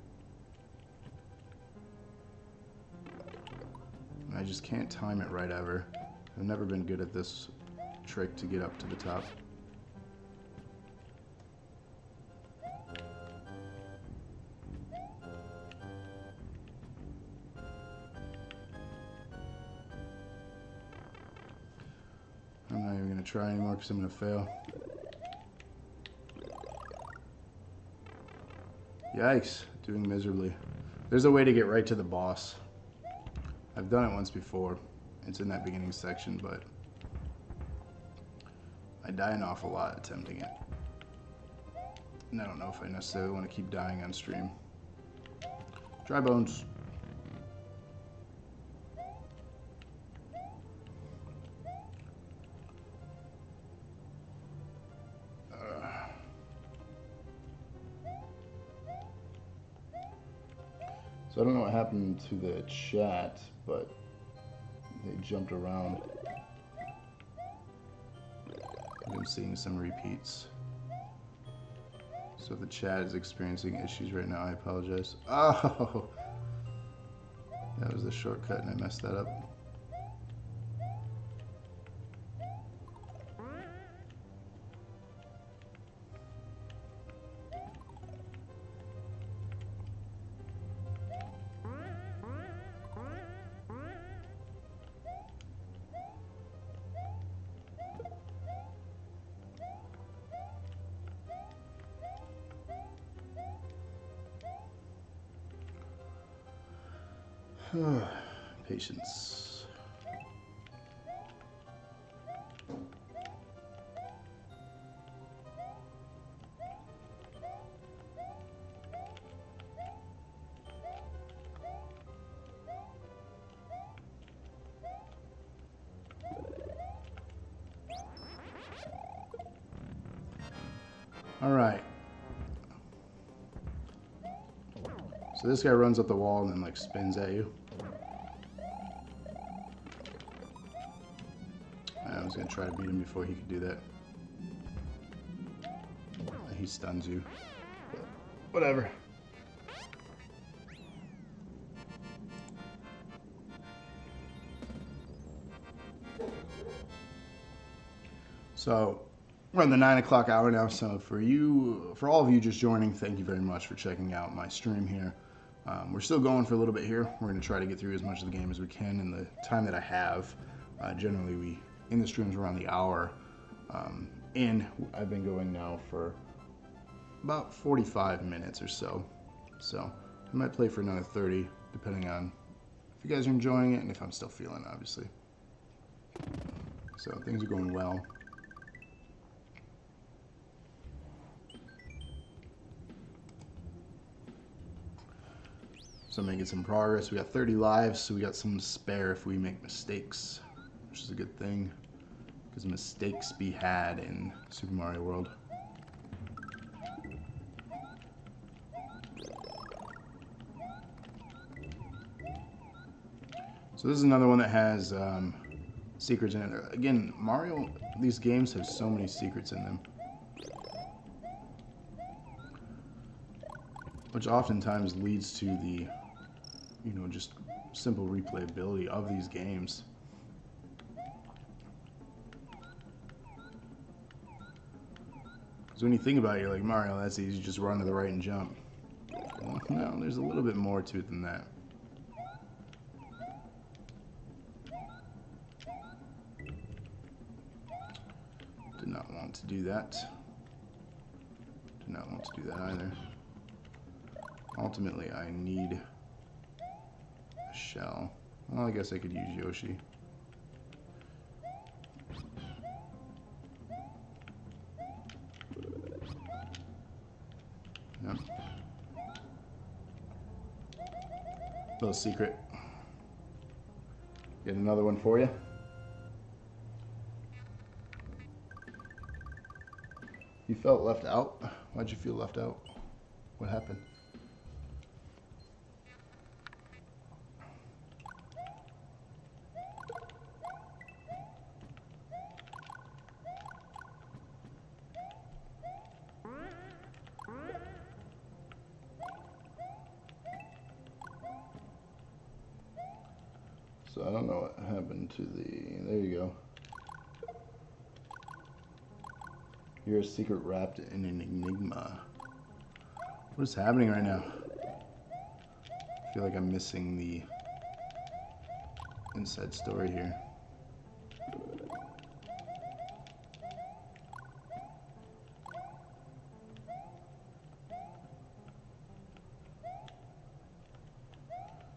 I just can't time it right ever. I've never been good at this trick to get up to the top. I'm not even going to try anymore because I'm going to fail. Yikes, doing miserably. There's a way to get right to the boss. I've done it once before. It's in that beginning section, but I die an awful lot attempting it. And I don't know if I necessarily want to keep dying on stream. Dry bones. So I don't know what happened to the chat, but they jumped around. I'm seeing some repeats. So if the chat is experiencing issues right now, I apologize. Oh! That was the shortcut and I messed that up. Patience. All right. So this guy runs up the wall and then like spins at you. I was gonna try to beat him before he could do that. He stuns you. But whatever. So we're on the 9 o'clock hour now. So for all of you just joining, thank you very much for checking out my stream here. We're still going for a little bit here. We're going to try to get through as much of the game as we can in the time that I have. Generally, we in the streams around the hour. And I've been going now for about 45 minutes or so. So I might play for another 30, depending on if you guys are enjoying it and if I'm still feeling it, obviously. So things are going well. So making some progress. We got 30 lives, so we got some to spare if we make mistakes, which is a good thing, because mistakes be had in Super Mario World. So this is another one that has secrets in it. Again, Mario, these games have so many secrets in them, which oftentimes leads to the, you know, just simple replayability of these games. Because when you think about it, you're like, Mario, that's easy, just run to the right and jump. Well, no, there's a little bit more to it than that. Did not want to do that. Did not want to do that either. Ultimately, I need a shell. Well, I guess I could use Yoshi. No. Little secret. Get another one for you. You felt left out? Why'd you feel left out? What happened? So I don't know what happened to the... There you go. You're a secret wrapped in an enigma. What is happening right now? I feel like I'm missing the inside story here.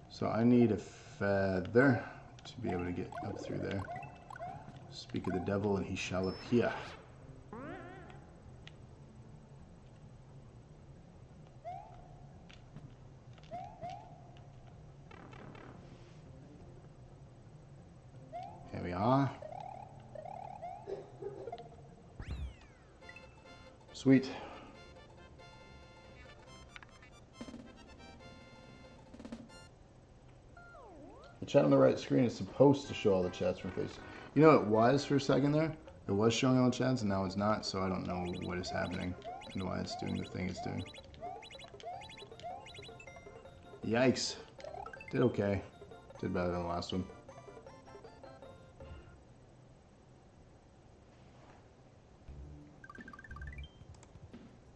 So I need a feather to be able to get up through there. Speak of the devil and he shall appear. Here we are. Sweet. The chat on the right screen is supposed to show all the chats from Facebook. You know, it was for a second there. It was showing all the chats, and now it's not, so I don't know what is happening and why it's doing the thing it's doing. Yikes. Did okay. Did better than the last one.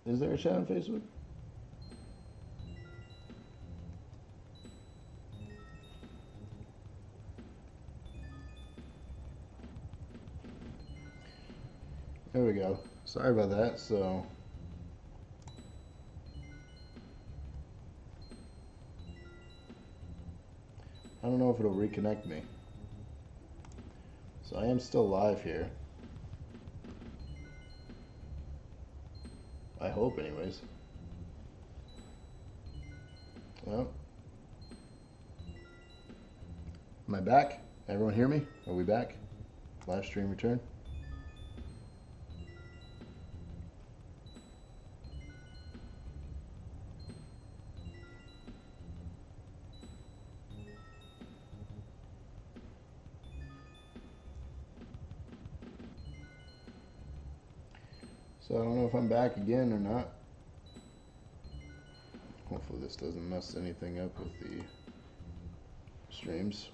Is there a chat on Facebook? There we go. Sorry about that. So I don't know if it'll reconnect me. So I am still live here. I hope anyways. Well, am I back? Everyone hear me? Are we back? Live stream return. So I don't know if I'm back again or not. Hopefully this doesn't mess anything up with the streams.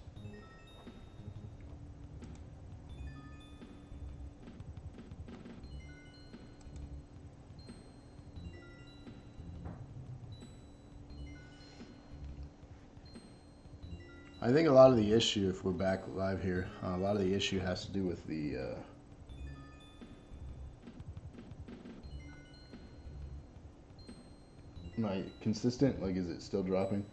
I think a lot of the issue, if we're back live here, a lot of the issue has to do with the am I consistent? Like, is it still dropping?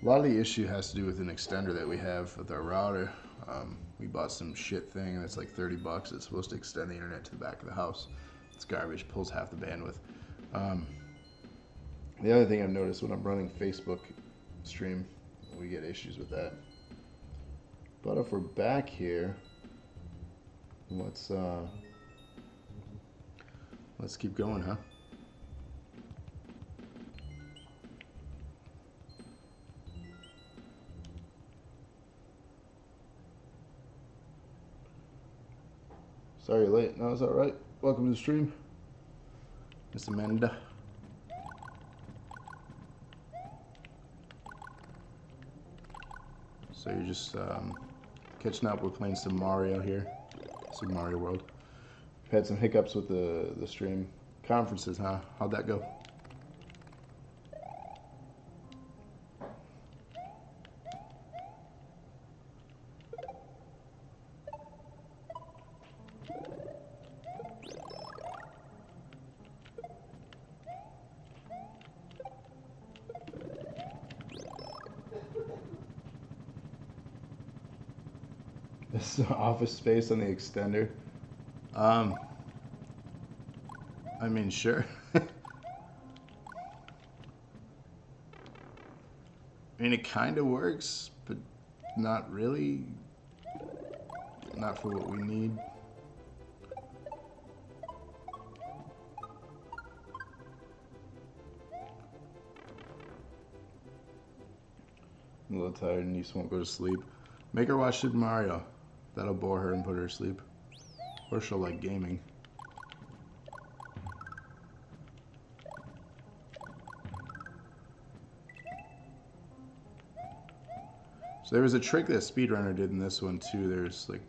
A lot of the issue has to do with an extender that we have with our router. We bought some shit thing that's like 30 bucks. It's supposed to extend the internet to the back of the house. It's garbage, pulls half the bandwidth. The other thing I've noticed when I'm running Facebook stream, we get issues with that. But if we're back here, let's keep going, huh? Sorry you're late. No, it's alright. Welcome to the stream, Miss Amanda. So you're just catching up. We're playing some Mario here. Super Mario World. We've had some hiccups with the stream. Conferences, huh? How'd that go? This office space on the extender. I mean, sure. I mean, it kind of works, but not really. not for what we need. I'm a little tired and Niece won't go to sleep. Make her watch Super Mario. That'll bore her and put her to sleep. Or she'll like gaming. So there was a trick that Speedrunner did in this one too. There's like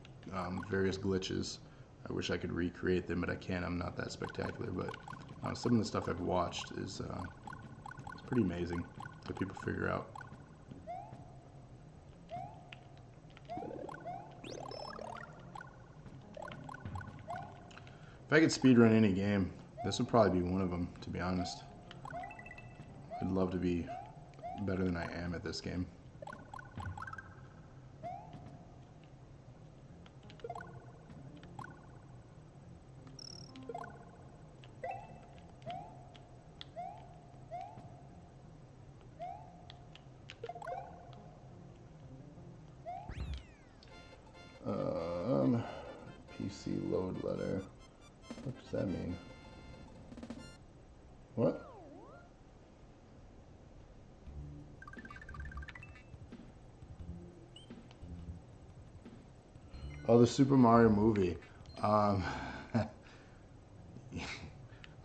various glitches. I wish I could recreate them, but I can't. I'm not that spectacular. But some of the stuff I've watched is it's pretty amazing that people figure out. If I could speedrun any game, this would probably be one of them, to be honest. I'd love to be better than I am at this game. PC load letter. What does that mean? What? Oh, the Super Mario movie. I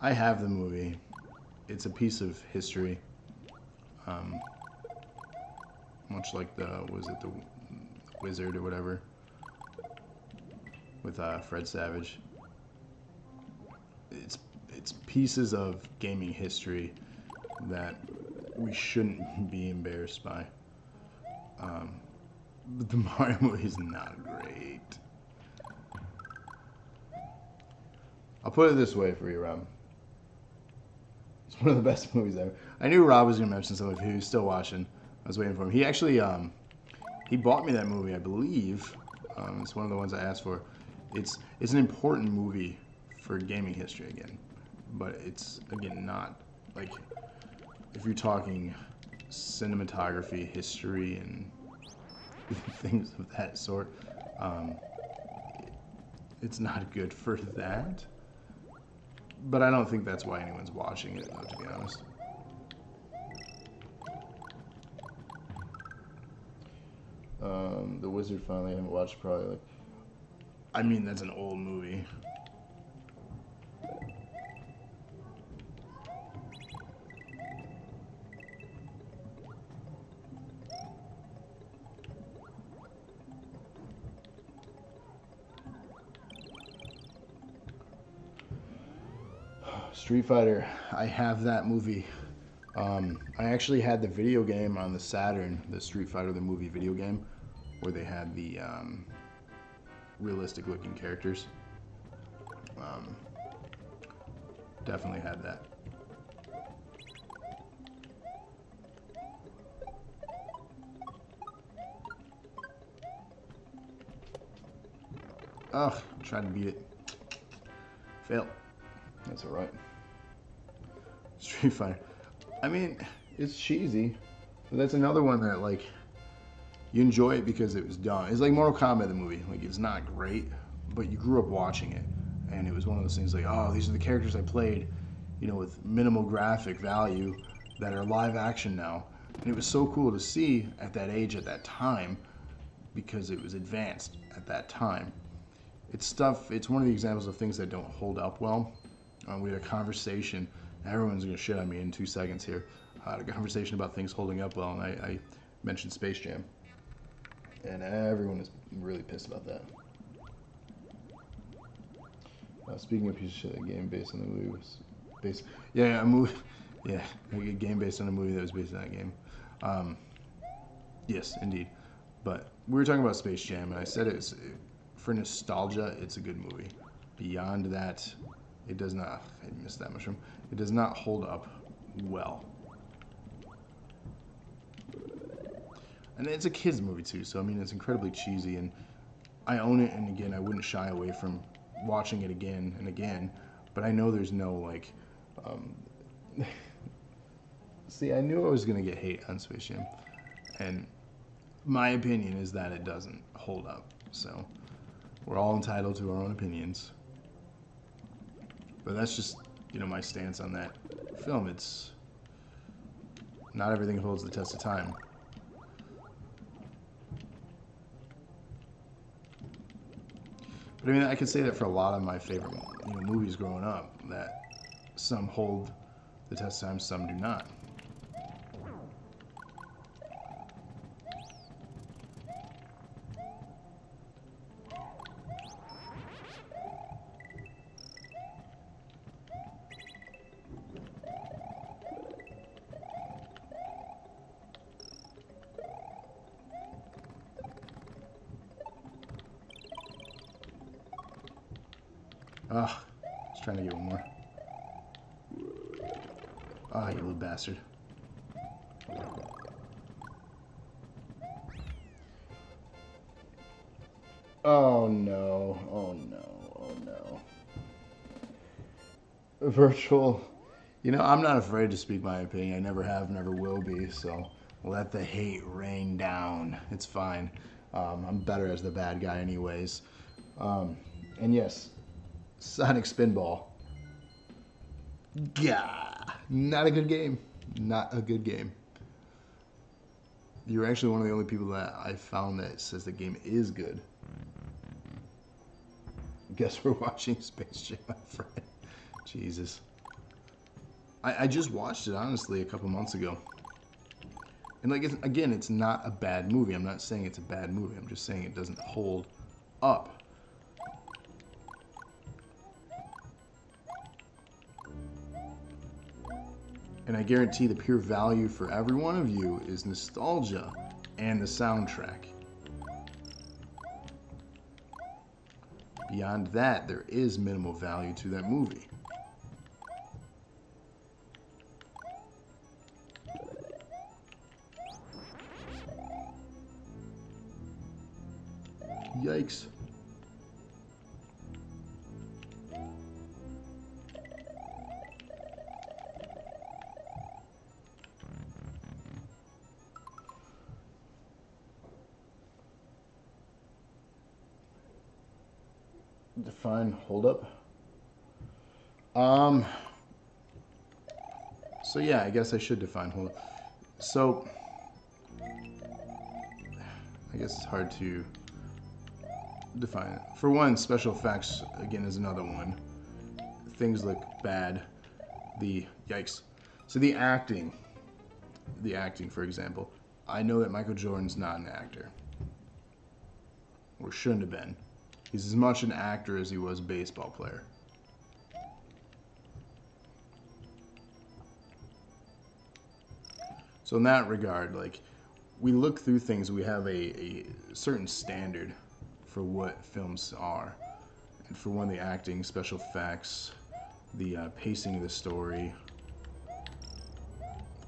have the movie. It's a piece of history. Much like the Wizard or whatever with Fred Savage. It's pieces of gaming history that we shouldn't be embarrassed by. But the Mario movie is not great. I'll put it this way for you, Rob. It's one of the best movies ever. I knew Rob was going to mention something. He was still watching. I was waiting for him. He actually, he bought me that movie, I believe. It's one of the ones I asked for. It's an important movie for gaming history again. But it's, again, not, like, if you're talking cinematography, history, and things of that sort, it's not good for that. But I don't think that's why anyone's watching it, though, to be honest. The Wizard finally, I haven't watched probably like... I mean, that's an old movie. Street Fighter, I have that movie. I actually had the video game on the Saturn, the Street Fighter the movie video game, where they had the realistic looking characters. Definitely had that. Ugh, tried to beat it. Failed. That's alright. Street Fighter. I mean, it's cheesy. But that's another one that, like, you enjoy it because it was dumb. It's like Mortal Kombat, the movie. Like, it's not great, but you grew up watching it. And it was one of those things like, oh, these are the characters I played, you know, with minimal graphic value that are live action now. And it was so cool to see at that age, at that time, because it was advanced at that time. It's stuff, it's one of the examples of things that don't hold up well. We had a conversation, everyone's going to shit on me in 2 seconds here. I had a conversation about things holding up well, and I mentioned Space Jam. And everyone is really pissed about that. Speaking of piece of shit, a game based on the movie was based... Yeah, a movie... Yeah, a game based on a movie that was based on that game. Yes, indeed. But we were talking about Space Jam, and I said it's... For nostalgia, it's a good movie. Beyond that, it does not... I missed that mushroom. It does not hold up well. And it's a kid's movie, too, so, I mean, it's incredibly cheesy, and I own it, and again, I wouldn't shy away from watching it again and again, but I know there's no, like... See, I knew I was going to get hate on Space Jam, and my opinion is that it doesn't hold up, so... We're all entitled to our own opinions. But that's just, you know, my stance on that film. It's not everything holds the test of time. But I mean, I can say that for a lot of my favorite, you know, movies growing up, that some hold the test of time, some do not. Ugh, I was trying to get one more. Ah, you little bastard. Oh no, oh no, oh no. Virtual. You know, I'm not afraid to speak my opinion. I never have, never will be, so let the hate rain down. It's fine. I'm better as the bad guy anyways. And yes, Sonic Spinball. Gah! Not a good game. Not a good game. You're actually one of the only people that I found that says the game is good. Guess we're watching Space Jam, my friend. Jesus. I just watched it, honestly, a couple months ago. And like, again, it's not a bad movie. I'm not saying it's a bad movie. I'm just saying it doesn't hold up. And I guarantee the pure value for every one of you is nostalgia and the soundtrack. Beyond that, there is minimal value to that movie. Yikes. Define hold up. So yeah, I guess I should define hold up. So I guess it's hard to define it. For one, special effects again is another one. Things look bad. Yikes. So the acting, for example. I know that Michael Jordan's not an actor, or shouldn't have been. He's as much an actor as he was a baseball player. So in that regard, like, we look through things, we have a certain standard for what films are. And for one, the acting, special effects, the pacing of the story.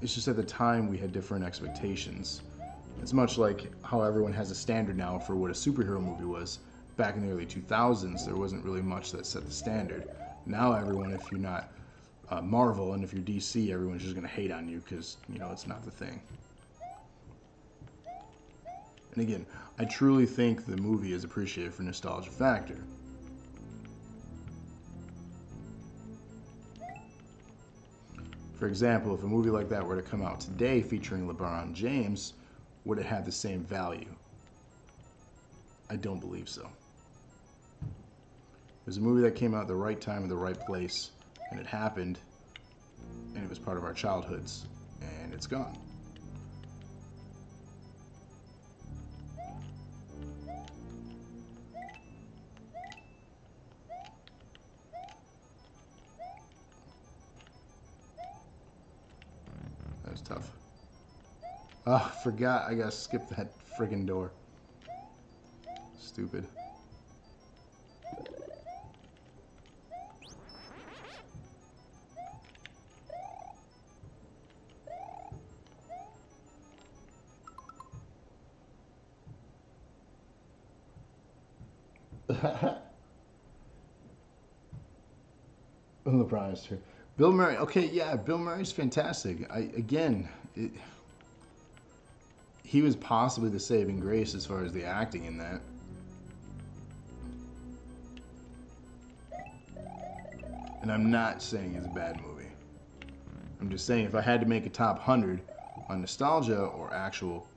It's just at the time we had different expectations. It's much like how everyone has a standard now for what a superhero movie was. Back in the early 2000s, there wasn't really much that set the standard. Now everyone, if you're not Marvel and if you're DC, everyone's just going to hate on you because, you know, it's not the thing. And again, I truly think the movie is appreciated for nostalgia factor. For example, if a movie like that were to come out today featuring LeBron James, would it have the same value? I don't believe so. It was a movie that came out at the right time, at the right place, and it happened, and it was part of our childhoods, and it's gone. That was tough. Oh, forgot I gotta skip that friggin' door. Stupid. LeBron is true. Bill Murray. Okay, yeah, Bill Murray's fantastic. He was possibly the saving grace as far as the acting in that. And I'm not saying it's a bad movie. I'm just saying if I had to make a top 100 on nostalgia or actual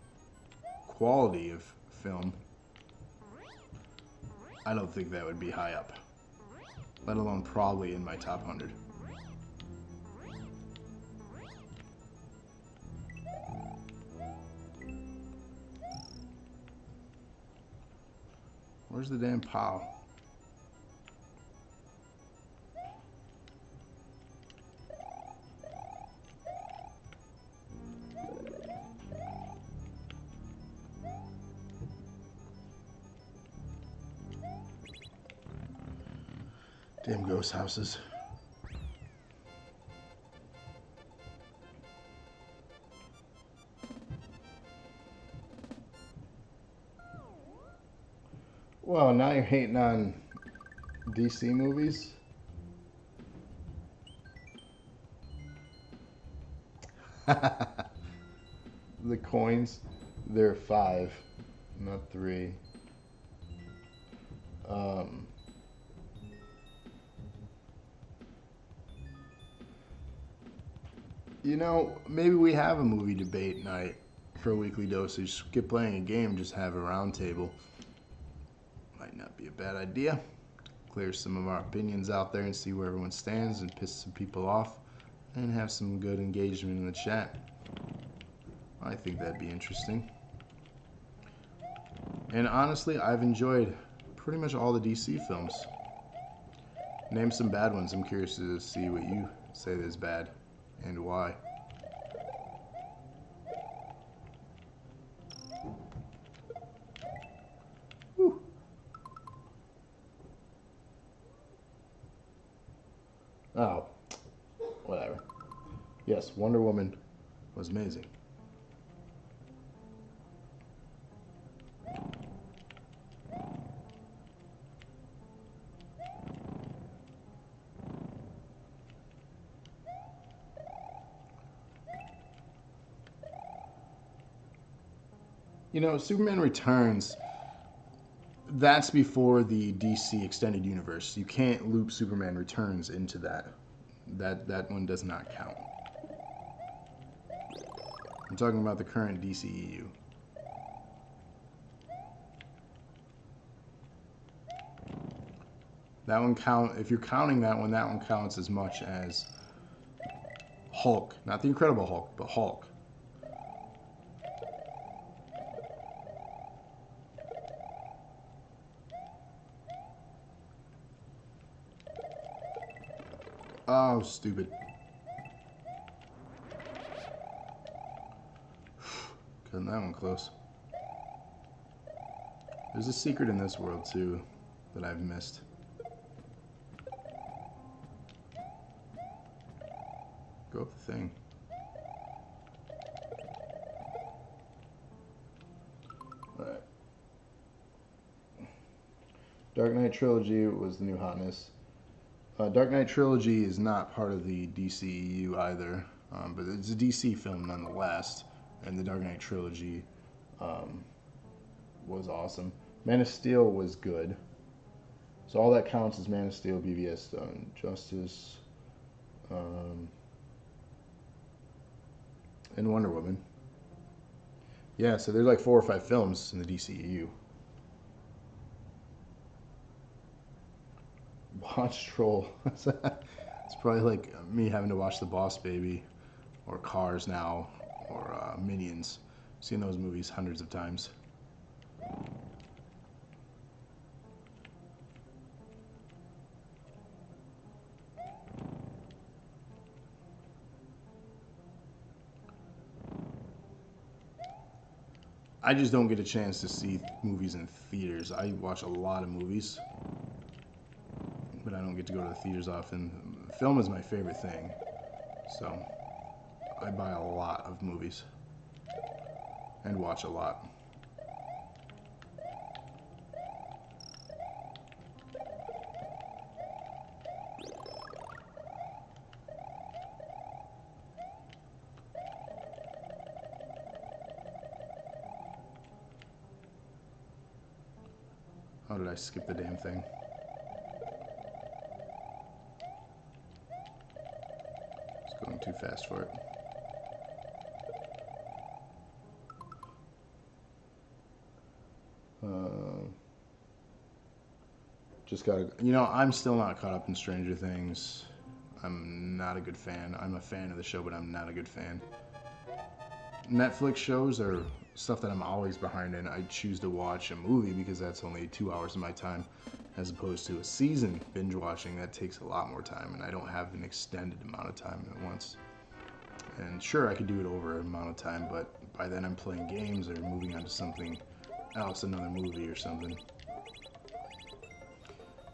quality of film, I don't think that would be high up. Let alone probably in my top 100. Where's the damn POW? Damn ghost houses. Well, now you're hating on DC movies? The coins, they're 5, not 3. You know, maybe we have a movie debate night for a weekly dosage. Skip playing a game, just have a round table. Might not be a bad idea. Clear some of our opinions out there and see where everyone stands and piss some people off and have some good engagement in the chat. I think that'd be interesting. And honestly, I've enjoyed pretty much all the DC films. Name some bad ones. I'm curious to see what you say is bad and why. Whew. Oh, whatever. Yes, Wonder Woman was amazing. You know, Superman Returns, that's before the DC Extended Universe. You can't loop Superman Returns into that. That one does not count. I'm talking about the current DCEU. That one if you're counting that one counts as much as Hulk. Not the Incredible Hulk, but Hulk. Oh, stupid. Cutting that one close. There's a secret in this world, too, that I've missed. Go up the thing. Alright. Dark Knight Trilogy was the new hotness. Dark Knight Trilogy is not part of the DCEU either, but it's a DC film nonetheless, and the Dark Knight Trilogy was awesome. Man of Steel was good. So all that counts is Man of Steel, BVS, Justice, and Wonder Woman. Yeah, so there's like 4 or 5 films in the DCEU. Watch Troll. It's probably like me having to watch The Boss Baby or Cars now or Minions. I've seen those movies hundreds of times. I just don't get a chance to see movies in theaters. I watch a lot of movies, but I don't get to go to the theaters often. Film is my favorite thing, so I buy a lot of movies and watch a lot. How did I skip the damn thing? Going too fast for it. Just gotta, you know, I'm still not caught up in Stranger Things. I'm not a good fan. I'm a fan of the show, but I'm not a good fan. Netflix shows are stuff that I'm always behind in. I choose to watch a movie because that's only 2 hours of my time, as opposed to a season binge watching that takes a lot more time, and I don't have an extended amount of time at once. And sure, I could do it over an amount of time, but by then I'm playing games or moving on to something else, another movie or something.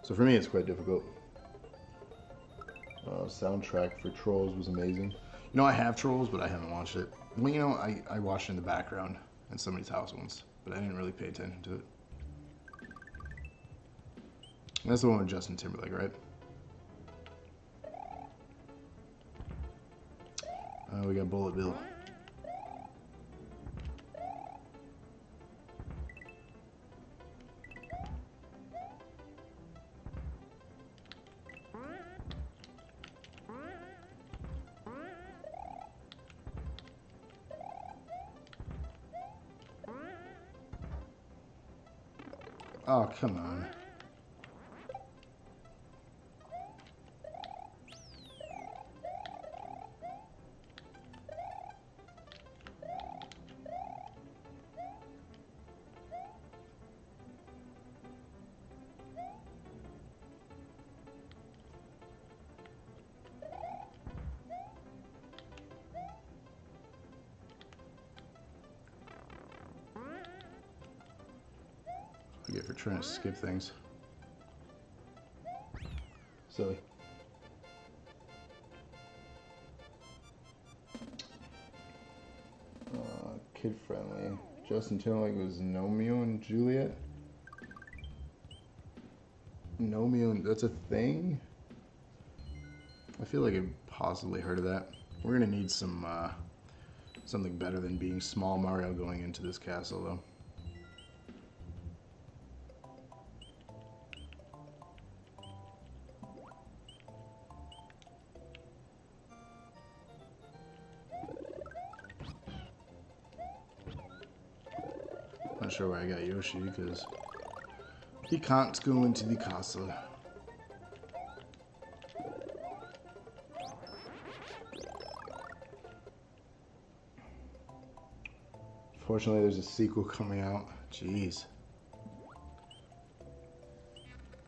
So for me, it's quite difficult. Soundtrack for Trolls was amazing. You know, I have Trolls, but I haven't watched it. Well, you know, I watched it in the background at somebody's house once, but I didn't really pay attention to it. That's the one with Justin Timberlake, right? We got Bullet Bill. Oh, come on. I get for trying to skip things. Silly. Kid friendly. Justin Timberlake was Romeo and Juliet. Romeo, that's a thing? I feel like I've possibly heard of that. We're gonna need some something better than being small Mario going into this castle, though. Not sure why I got Yoshi, because he can't go into the castle. Fortunately, there's a sequel coming out. Jeez.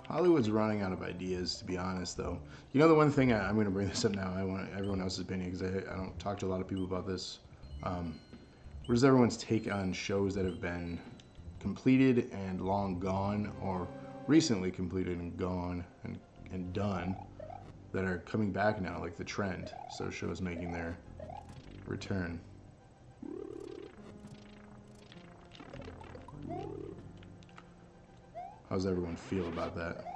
Hollywood's running out of ideas, to be honest, though. You know, the one thing, I'm going to bring this up now, I want everyone else's opinion, because I don't talk to a lot of people about this. What is everyone's take on shows that have been completed and long gone, or recently completed and gone and done, that are coming back now, like The Trend? So shows making their return. How does everyone feel about that?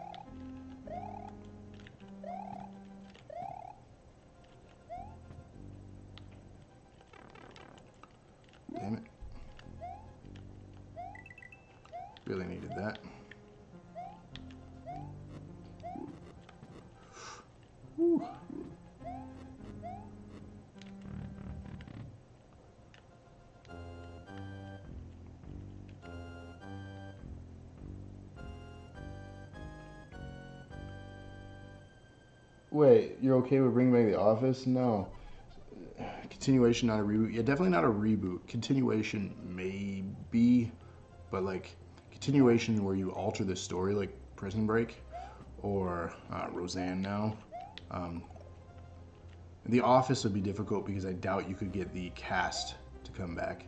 Damn it. Really needed that. Whew. Wait, you're okay with bringing back The Office? No. Continuation, not a reboot. Yeah, definitely not a reboot. Continuation, maybe, but like continuation where you alter the story, like Prison Break or Roseanne now. The Office would be difficult because I doubt you could get the cast to come back.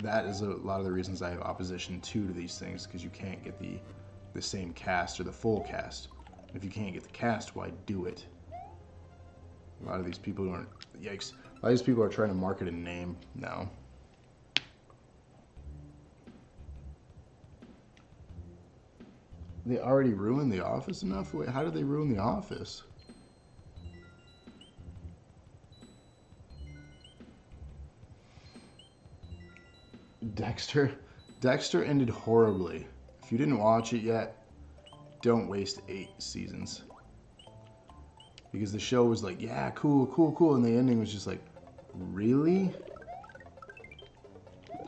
That is a lot of the reasons I have opposition to these things, because you can't get the same cast or the full cast. If you can't get the cast, why do it? A lot of these people aren't. Yikes. A lot of these people are trying to market a name now. They already ruined The Office enough? Wait, how did they ruin The Office? Dexter? Dexter ended horribly. If you didn't watch it yet, don't waste 8 seasons. because the show was like, yeah, cool, cool, cool, and the ending was just like, really?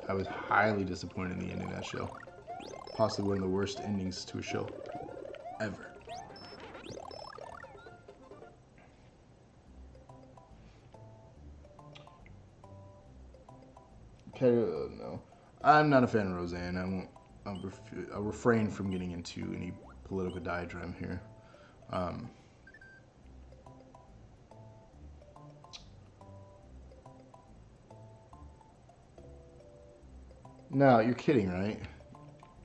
I was highly disappointed in the ending of that show. Possibly one of the worst endings to a show ever. Okay, no. I'm not a fan of Roseanne. I won't. I'll refrain from getting into any political diatribe here. No, you're kidding, right?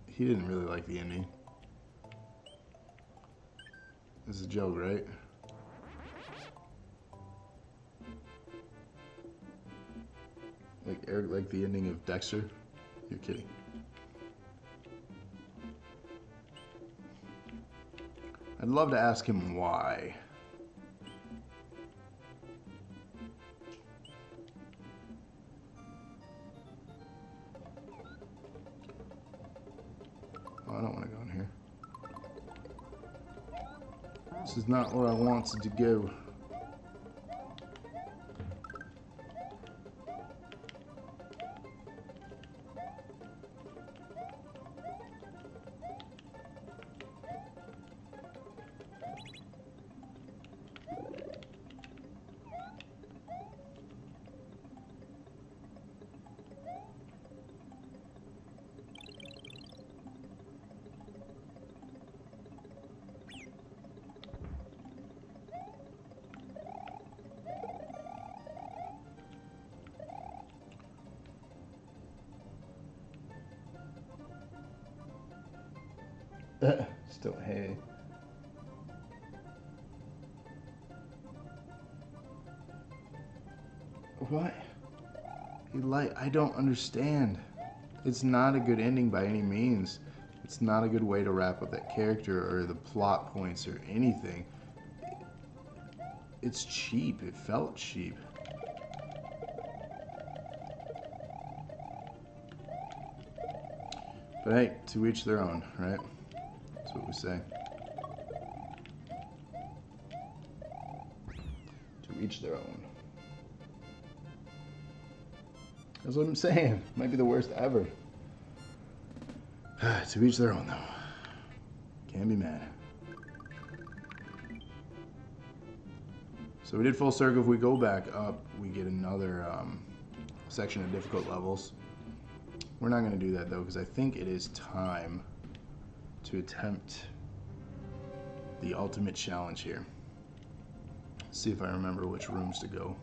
He didn't really like the ending. This is a joke, right? Like Eric liked the ending of Dexter? You're kidding. I'd love to ask him why. Oh, I don't want to go in here. This is not where I wanted to go. Still, hey. What? I don't understand. It's not a good ending by any means. It's not a good way to wrap up that character or the plot points or anything. It's cheap. It felt cheap. But hey, to each their own, right? That's what we say. To each their own. That's what I'm saying. Might be the worst ever. To each their own, though. Can't be mad. So we did full circle. If we go back up, we get another section of difficult levels. We're not going to do that, though, because I think it is time to attempt the ultimate challenge here. See if I remember which rooms to go.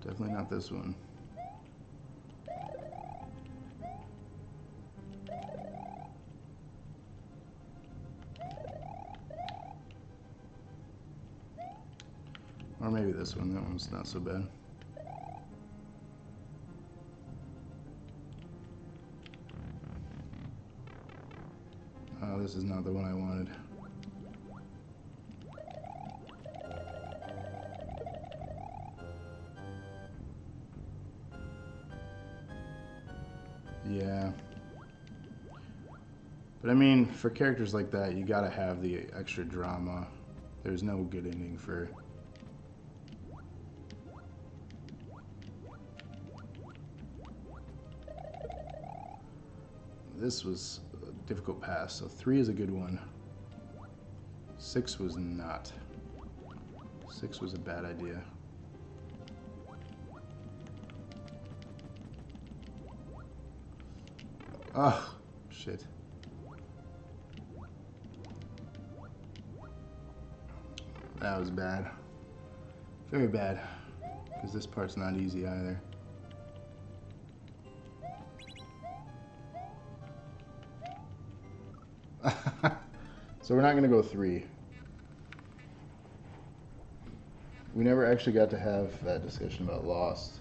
Definitely not this one. Or maybe this one. That one's not so bad. Oh, this is not the one I wanted. Yeah. But I mean, for characters like that, you gotta have the extra drama. There's no good ending for... This was a difficult pass, so 3 is a good one. 6 was not. 6 was a bad idea. Oh, shit. That was bad. Very bad. Because this part's not easy either. So we're not going to go 3. We never actually got to have that discussion about Lost.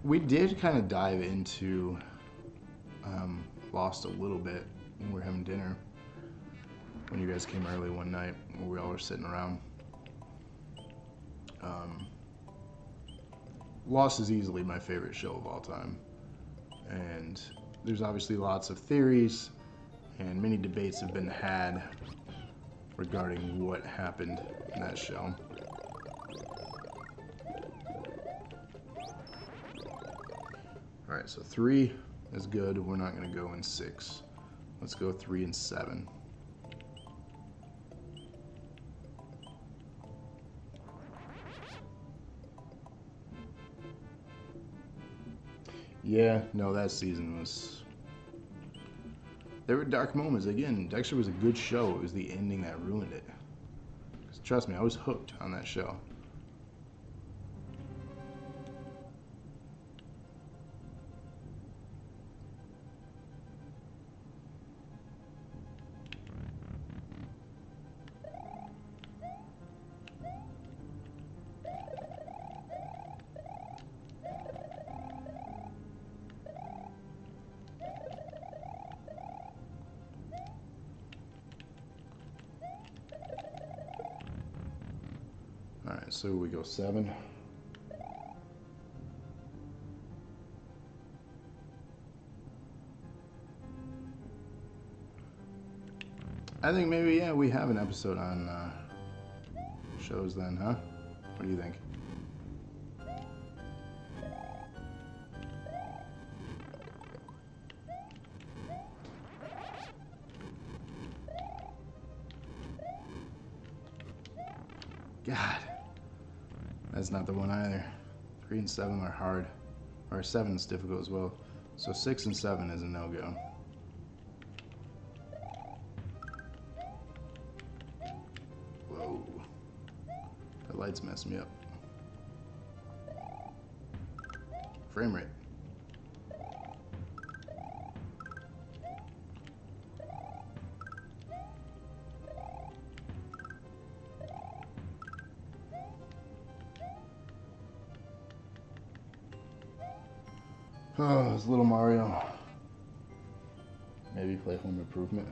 We did kind of dive into Lost a little bit when we were having dinner. When you guys came early one night, when we all were sitting around. Lost is easily my favorite show of all time. And there's obviously lots of theories and many debates have been had regarding what happened in that show. Alright, so 3 is good. We're not going to go in 6. Let's go 3 and 7. Yeah, no, that season was... There were dark moments. Again, Dexter was a good show. It was the ending that ruined it. 'Cause trust me, I was hooked on that show. Alright, so we go 7. I think maybe, yeah, we have an episode on shows then, huh? What do you think? God. That's not the one either. 3 and 7 are hard. Or 7 is difficult as well. So 6 and 7 is a no-go. Whoa. The lights mess me up. Frame rate. Oh, it's Little Mario. Maybe play Home Improvement.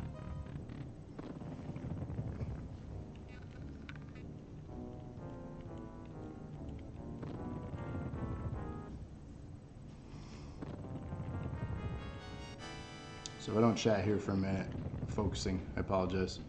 So if I don't chat here for a minute, I'm focusing, I apologize.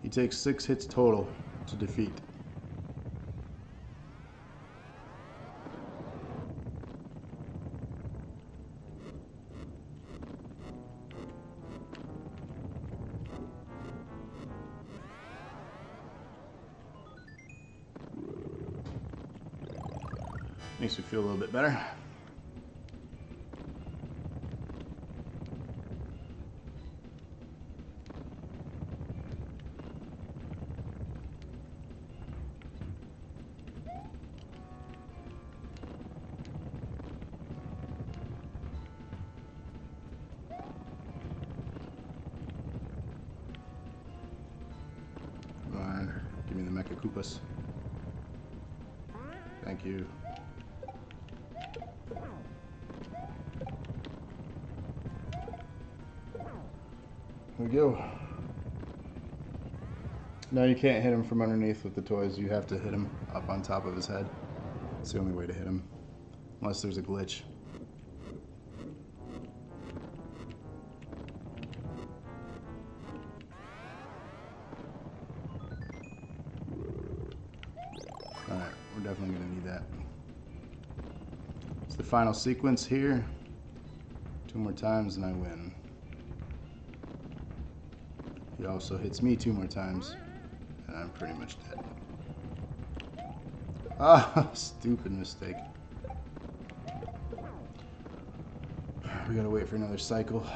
He takes 6 hits total to defeat. Makes me feel a little bit better. Come on, give me the Mecha Koopas. Thank you. There we go. No, you can't hit him from underneath with the toys. You have to hit him up on top of his head. It's the only way to hit him. Unless there's a glitch. Alright, we're definitely going to need that. It's the final sequence here. 2 more times and I win. He also hits me 2 more times, and I'm pretty much dead. Ah, stupid mistake. We gotta wait for another cycle.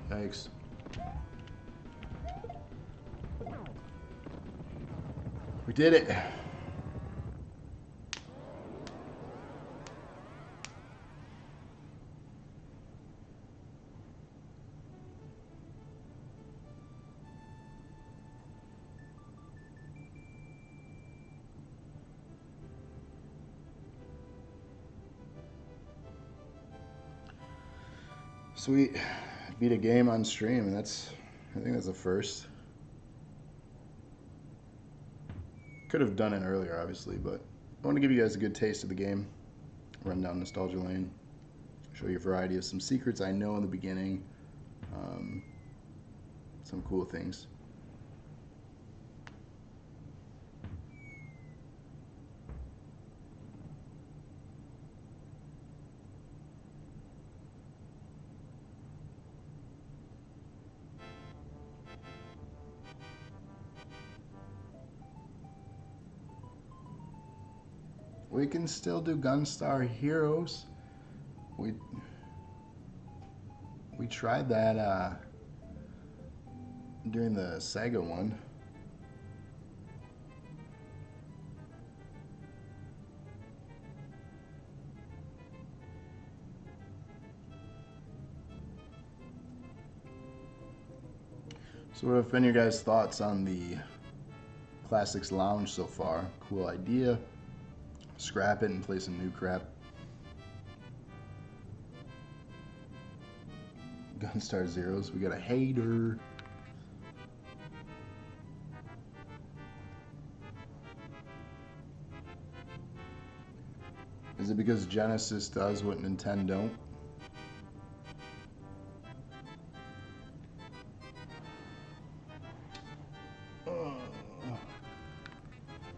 Yikes. We did it. Sweet. Beat a game on stream, and I think that's a first. Could have done it earlier, obviously, but I want to give you guys a good taste of the game. Run down nostalgia lane. Show you a variety of some secrets I know in the beginning. Some cool things. We can still do Gunstar Heroes. We tried that during the Sega one. So what have been your guys' thoughts on the Classics Lounge so far? Cool idea. Scrap it and play some new crap. Gunstar Zeros, we got a hater. Is it because Genesis does what Nintendo don't?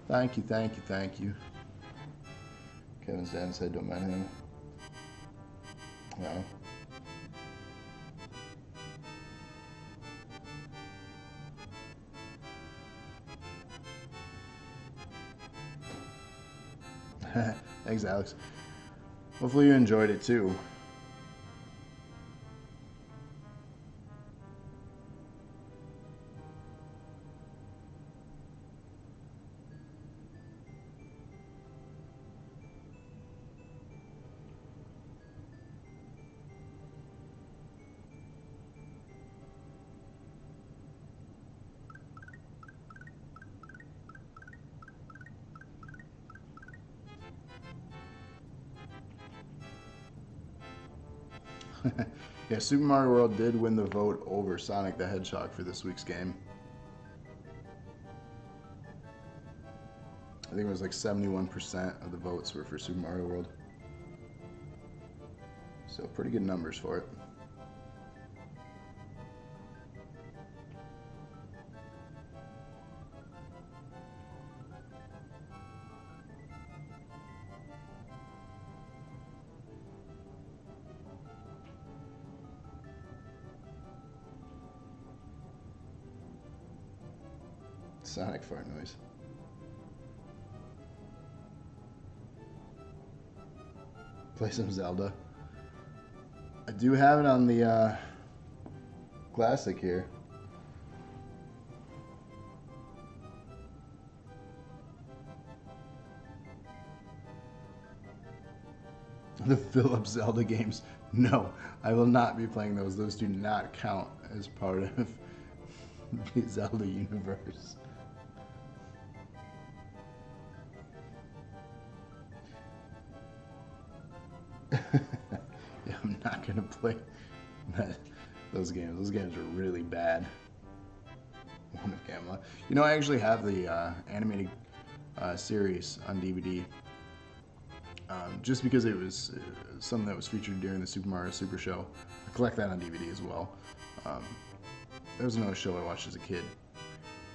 Thank you, thank you, thank you. Kevin's dad said don't mind him. No. Thanks, Alex. Hopefully you enjoyed it too. Yeah, Super Mario World did win the vote over Sonic the Hedgehog for this week's game. I think it was like 71% of the votes were for Super Mario World. So pretty good numbers for it. Sonic fart noise. Play some Zelda. I do have it on the Classic here. The Philips Zelda games. No, I will not be playing those. Those do not count as part of the Zelda universe. Yeah, I'm not gonna play those games. Those games are really bad. One of Camelot. You know, I actually have the animated series on DVD. Just because it was something that was featured during the Super Mario Super Show. I collect that on DVD as well. There was another show I watched as a kid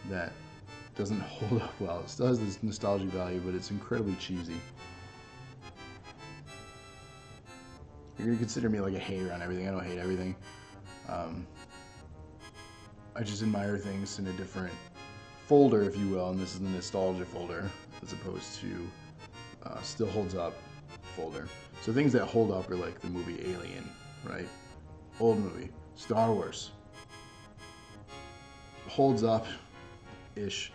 that doesn't hold up well. It still has this nostalgic value, but it's incredibly cheesy. You're gonna consider me like a hater on everything. I don't hate everything. I just admire things in a different folder, if you will, and this is the nostalgia folder, as opposed to still holds up folder. So things that hold up are like the movie Alien, right? Old movie. Star Wars. Holds up-ish.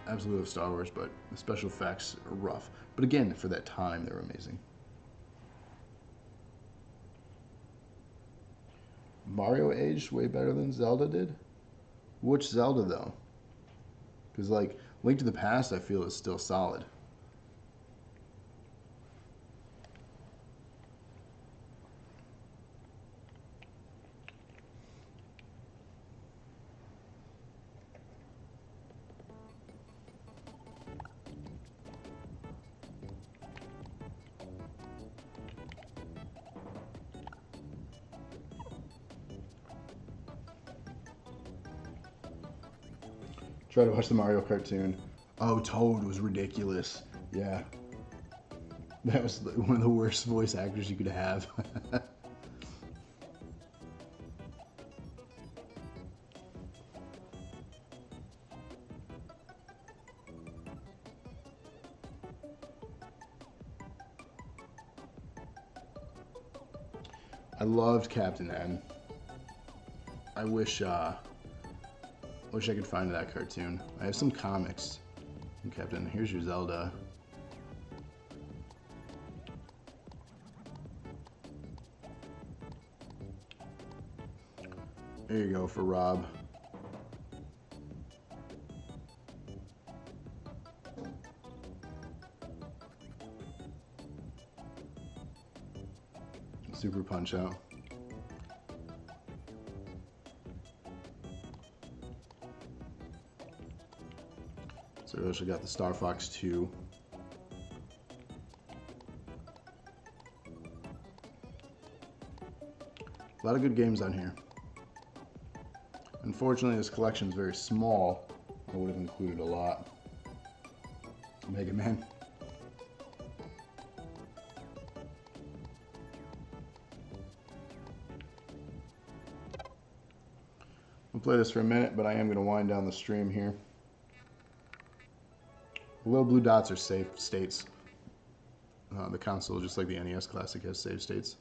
Absolutely love Star Wars, but the special effects are rough. But again, for that time, they were amazing. Mario aged way better than Zelda did? Which Zelda, though? Because, like, Link to the Past, I feel, is still solid. Try to watch the Mario cartoon. Oh, Toad was ridiculous. Yeah. That was one of the worst voice actors you could have. I loved Captain N. I wish I could find that cartoon. I have some comics. Captain, here's your Zelda. There you go for Rob. Super Punch Out. So we also got the Star Fox 2. A lot of good games on here. Unfortunately, this collection is very small. I would have included a lot. Mega Man. I'll play this for a minute, but I am going to wind down the stream here. The little blue dots are save states. The console, just like the NES Classic, has save states.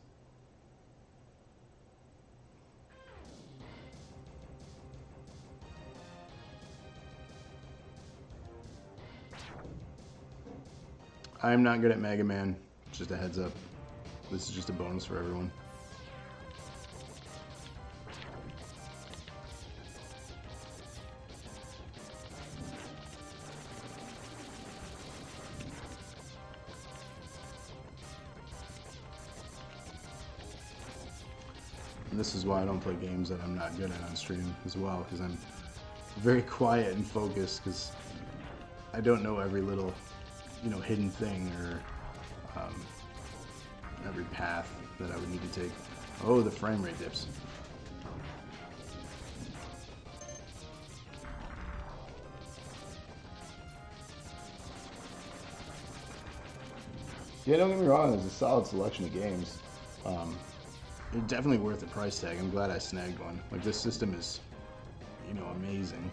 I'm not good at Mega Man, just a heads up. This is just a bonus for everyone. And this is why I don't play games that I'm not good at on stream as well, because I'm very quiet and focused, because I don't know every little, hidden thing or every path that I would need to take. Oh, the frame rate dips. Yeah, don't get me wrong, there's a solid selection of games. It's definitely worth the price tag. I'm glad I snagged one. Like, this system is, amazing.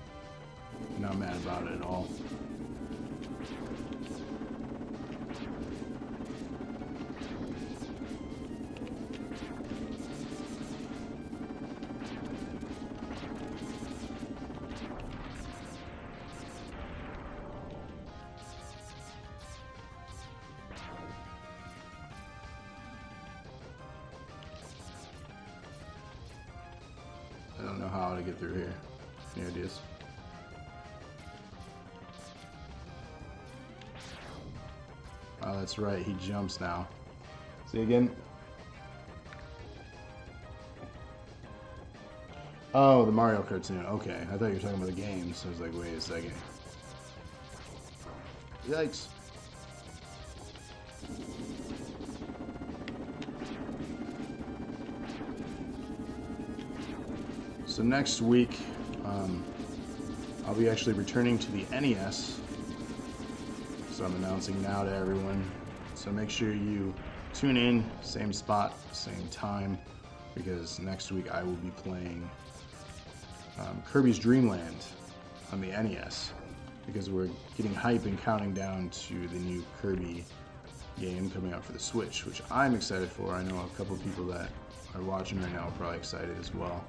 I'm not mad about it at all. I don't know how to get through here. Any ideas? Oh, that's right. He jumps now. See again? Oh, the Mario cartoon. Okay. I thought you were talking about the game, so I was like, wait a second. Yikes. So next week, I'll be actually returning to the NES. So I'm announcing now to everyone. So make sure you tune in, same spot, same time, because next week I will be playing Kirby's Dream Land on the NES, because we're getting hype and counting down to the new Kirby game coming out for the Switch, which I'm excited for. I know a couple of people that are watching right now are probably excited as well.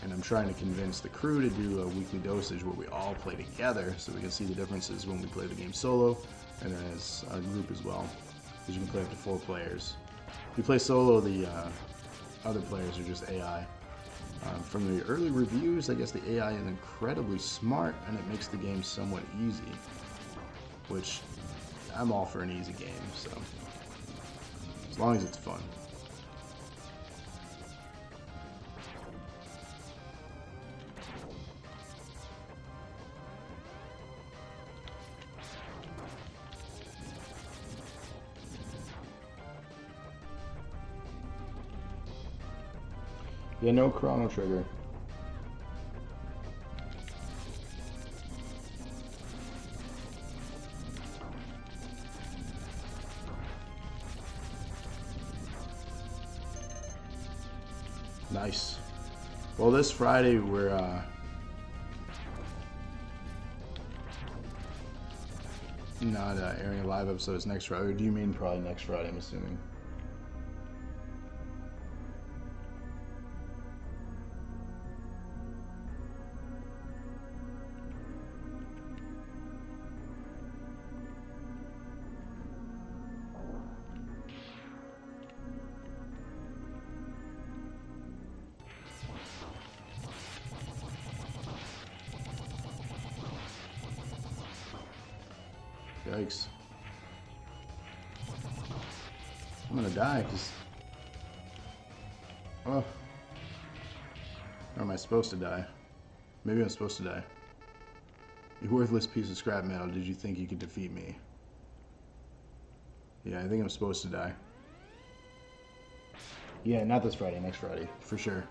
And I'm trying to convince the crew to do a weekly dosage where we all play together, so we can see the differences when we play the game solo and then as a group as well, because you can play up to 4 players. If you play solo, the other players are just AI. From the early reviews, I guess the AI is incredibly smart and it makes the game somewhat easy, which I'm all for an easy game, so as long as it's fun. Yeah, no Chrono Trigger. Nice. Well, this Friday we're not airing a live episode. It's next Friday. Or do you mean probably next Friday, I'm assuming? Yikes. I'm gonna die because... Oh. Or am I supposed to die? Maybe I'm supposed to die. You worthless piece of scrap metal, did you think you could defeat me? Yeah, I think I'm supposed to die. Yeah, not this Friday, next Friday, for sure.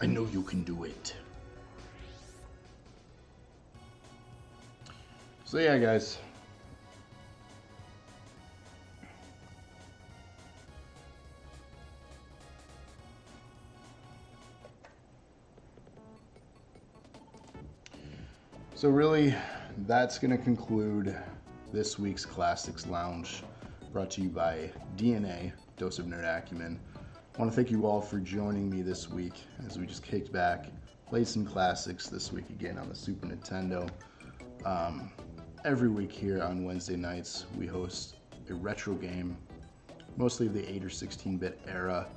I know you can do it. So yeah, guys. So really, that's going to conclude this week's Classics Lounge, brought to you by DNA, Dose of Nerd Acumen. I want to thank you all for joining me this week as we just kicked back, played some classics this week again on the Super Nintendo. Every week here on Wednesday nights, we host a retro game, mostly of the 8 or 16-bit era.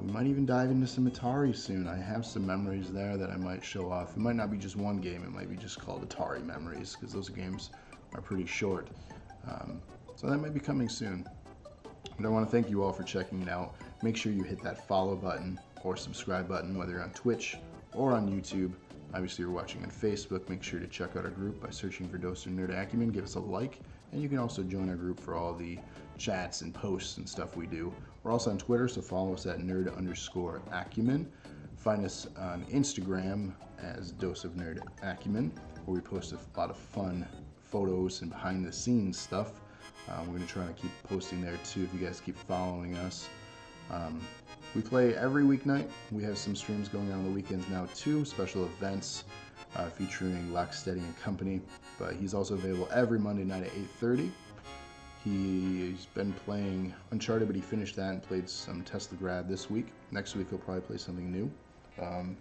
We might even dive into some Atari soon. I have some memories there that I might show off. It might not be just one game, it might be just called Atari Memories, because those games are pretty short. So that might be coming soon. But I want to thank you all for checking it out. Make sure you hit that follow button or subscribe button, whether you're on Twitch or on YouTube. Obviously, you're watching on Facebook. Make sure to check out our group by searching for Dose of Nerd Acumen. Give us a like, and you can also join our group for all the chats and posts and stuff we do. We're also on Twitter, so follow us at nerd_acumen. Find us on Instagram as Dose of Nerd Acumen, where we post a lot of fun photos and behind-the-scenes stuff. We're going to try to keep posting there too if you guys keep following us. We play every weeknight. We have some streams going on the weekends now too, special events featuring Locksteady and Company. But he's also available every Monday night at 8:30. He's been playing Uncharted, but he finished that and played some Tesla Grad this week. Next week he'll probably play something new. I'm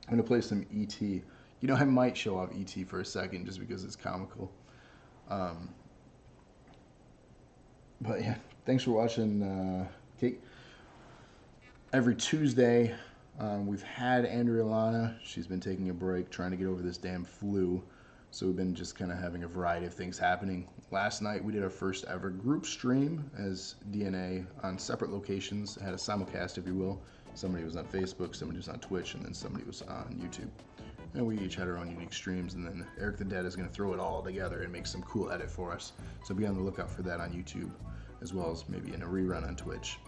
going to play some E.T. You know, I might show off E.T. for a second just because it's comical. But yeah, thanks for watching, Kate. Every Tuesday, we've had Andrea Lana. She's been taking a break, trying to get over this damn flu. So we've been just kind of having a variety of things happening. Last night, we did our first ever group stream as DNA on separate locations. Had a simulcast, if you will. Somebody was on Facebook, somebody was on Twitch, and then somebody was on YouTube. And we each had our own unique streams, and then Eric the Dead is going to throw it all together and make some cool edit for us. So be on the lookout for that on YouTube, as well as maybe in a rerun on Twitch.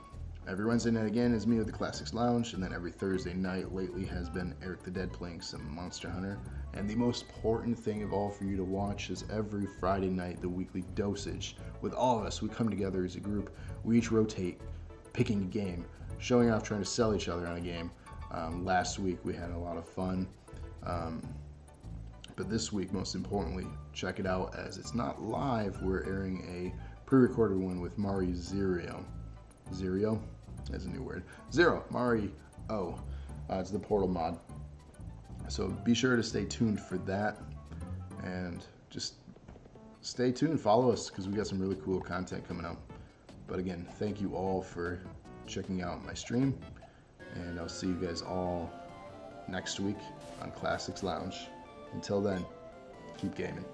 Every Wednesday night again is me with the Classics Lounge, and then every Thursday night lately has been Eric the Dead playing some Monster Hunter. And the most important thing of all for you to watch is every Friday night, the weekly dosage. With all of us, we come together as a group. We each rotate, picking a game, showing off, trying to sell each other on a game. Last week we had a lot of fun. But this week, most importantly, check it out as it's not live. We're airing a pre-recorded one with Mari Zero. Zero? That's a new word. Zero. Mari O. It's the Portal mod. So be sure to stay tuned for that. And just stay tuned. Follow us because we got some really cool content coming out. But again, thank you all for checking out my stream. And I'll see you guys all next week on Classics Lounge. Until then, keep gaming.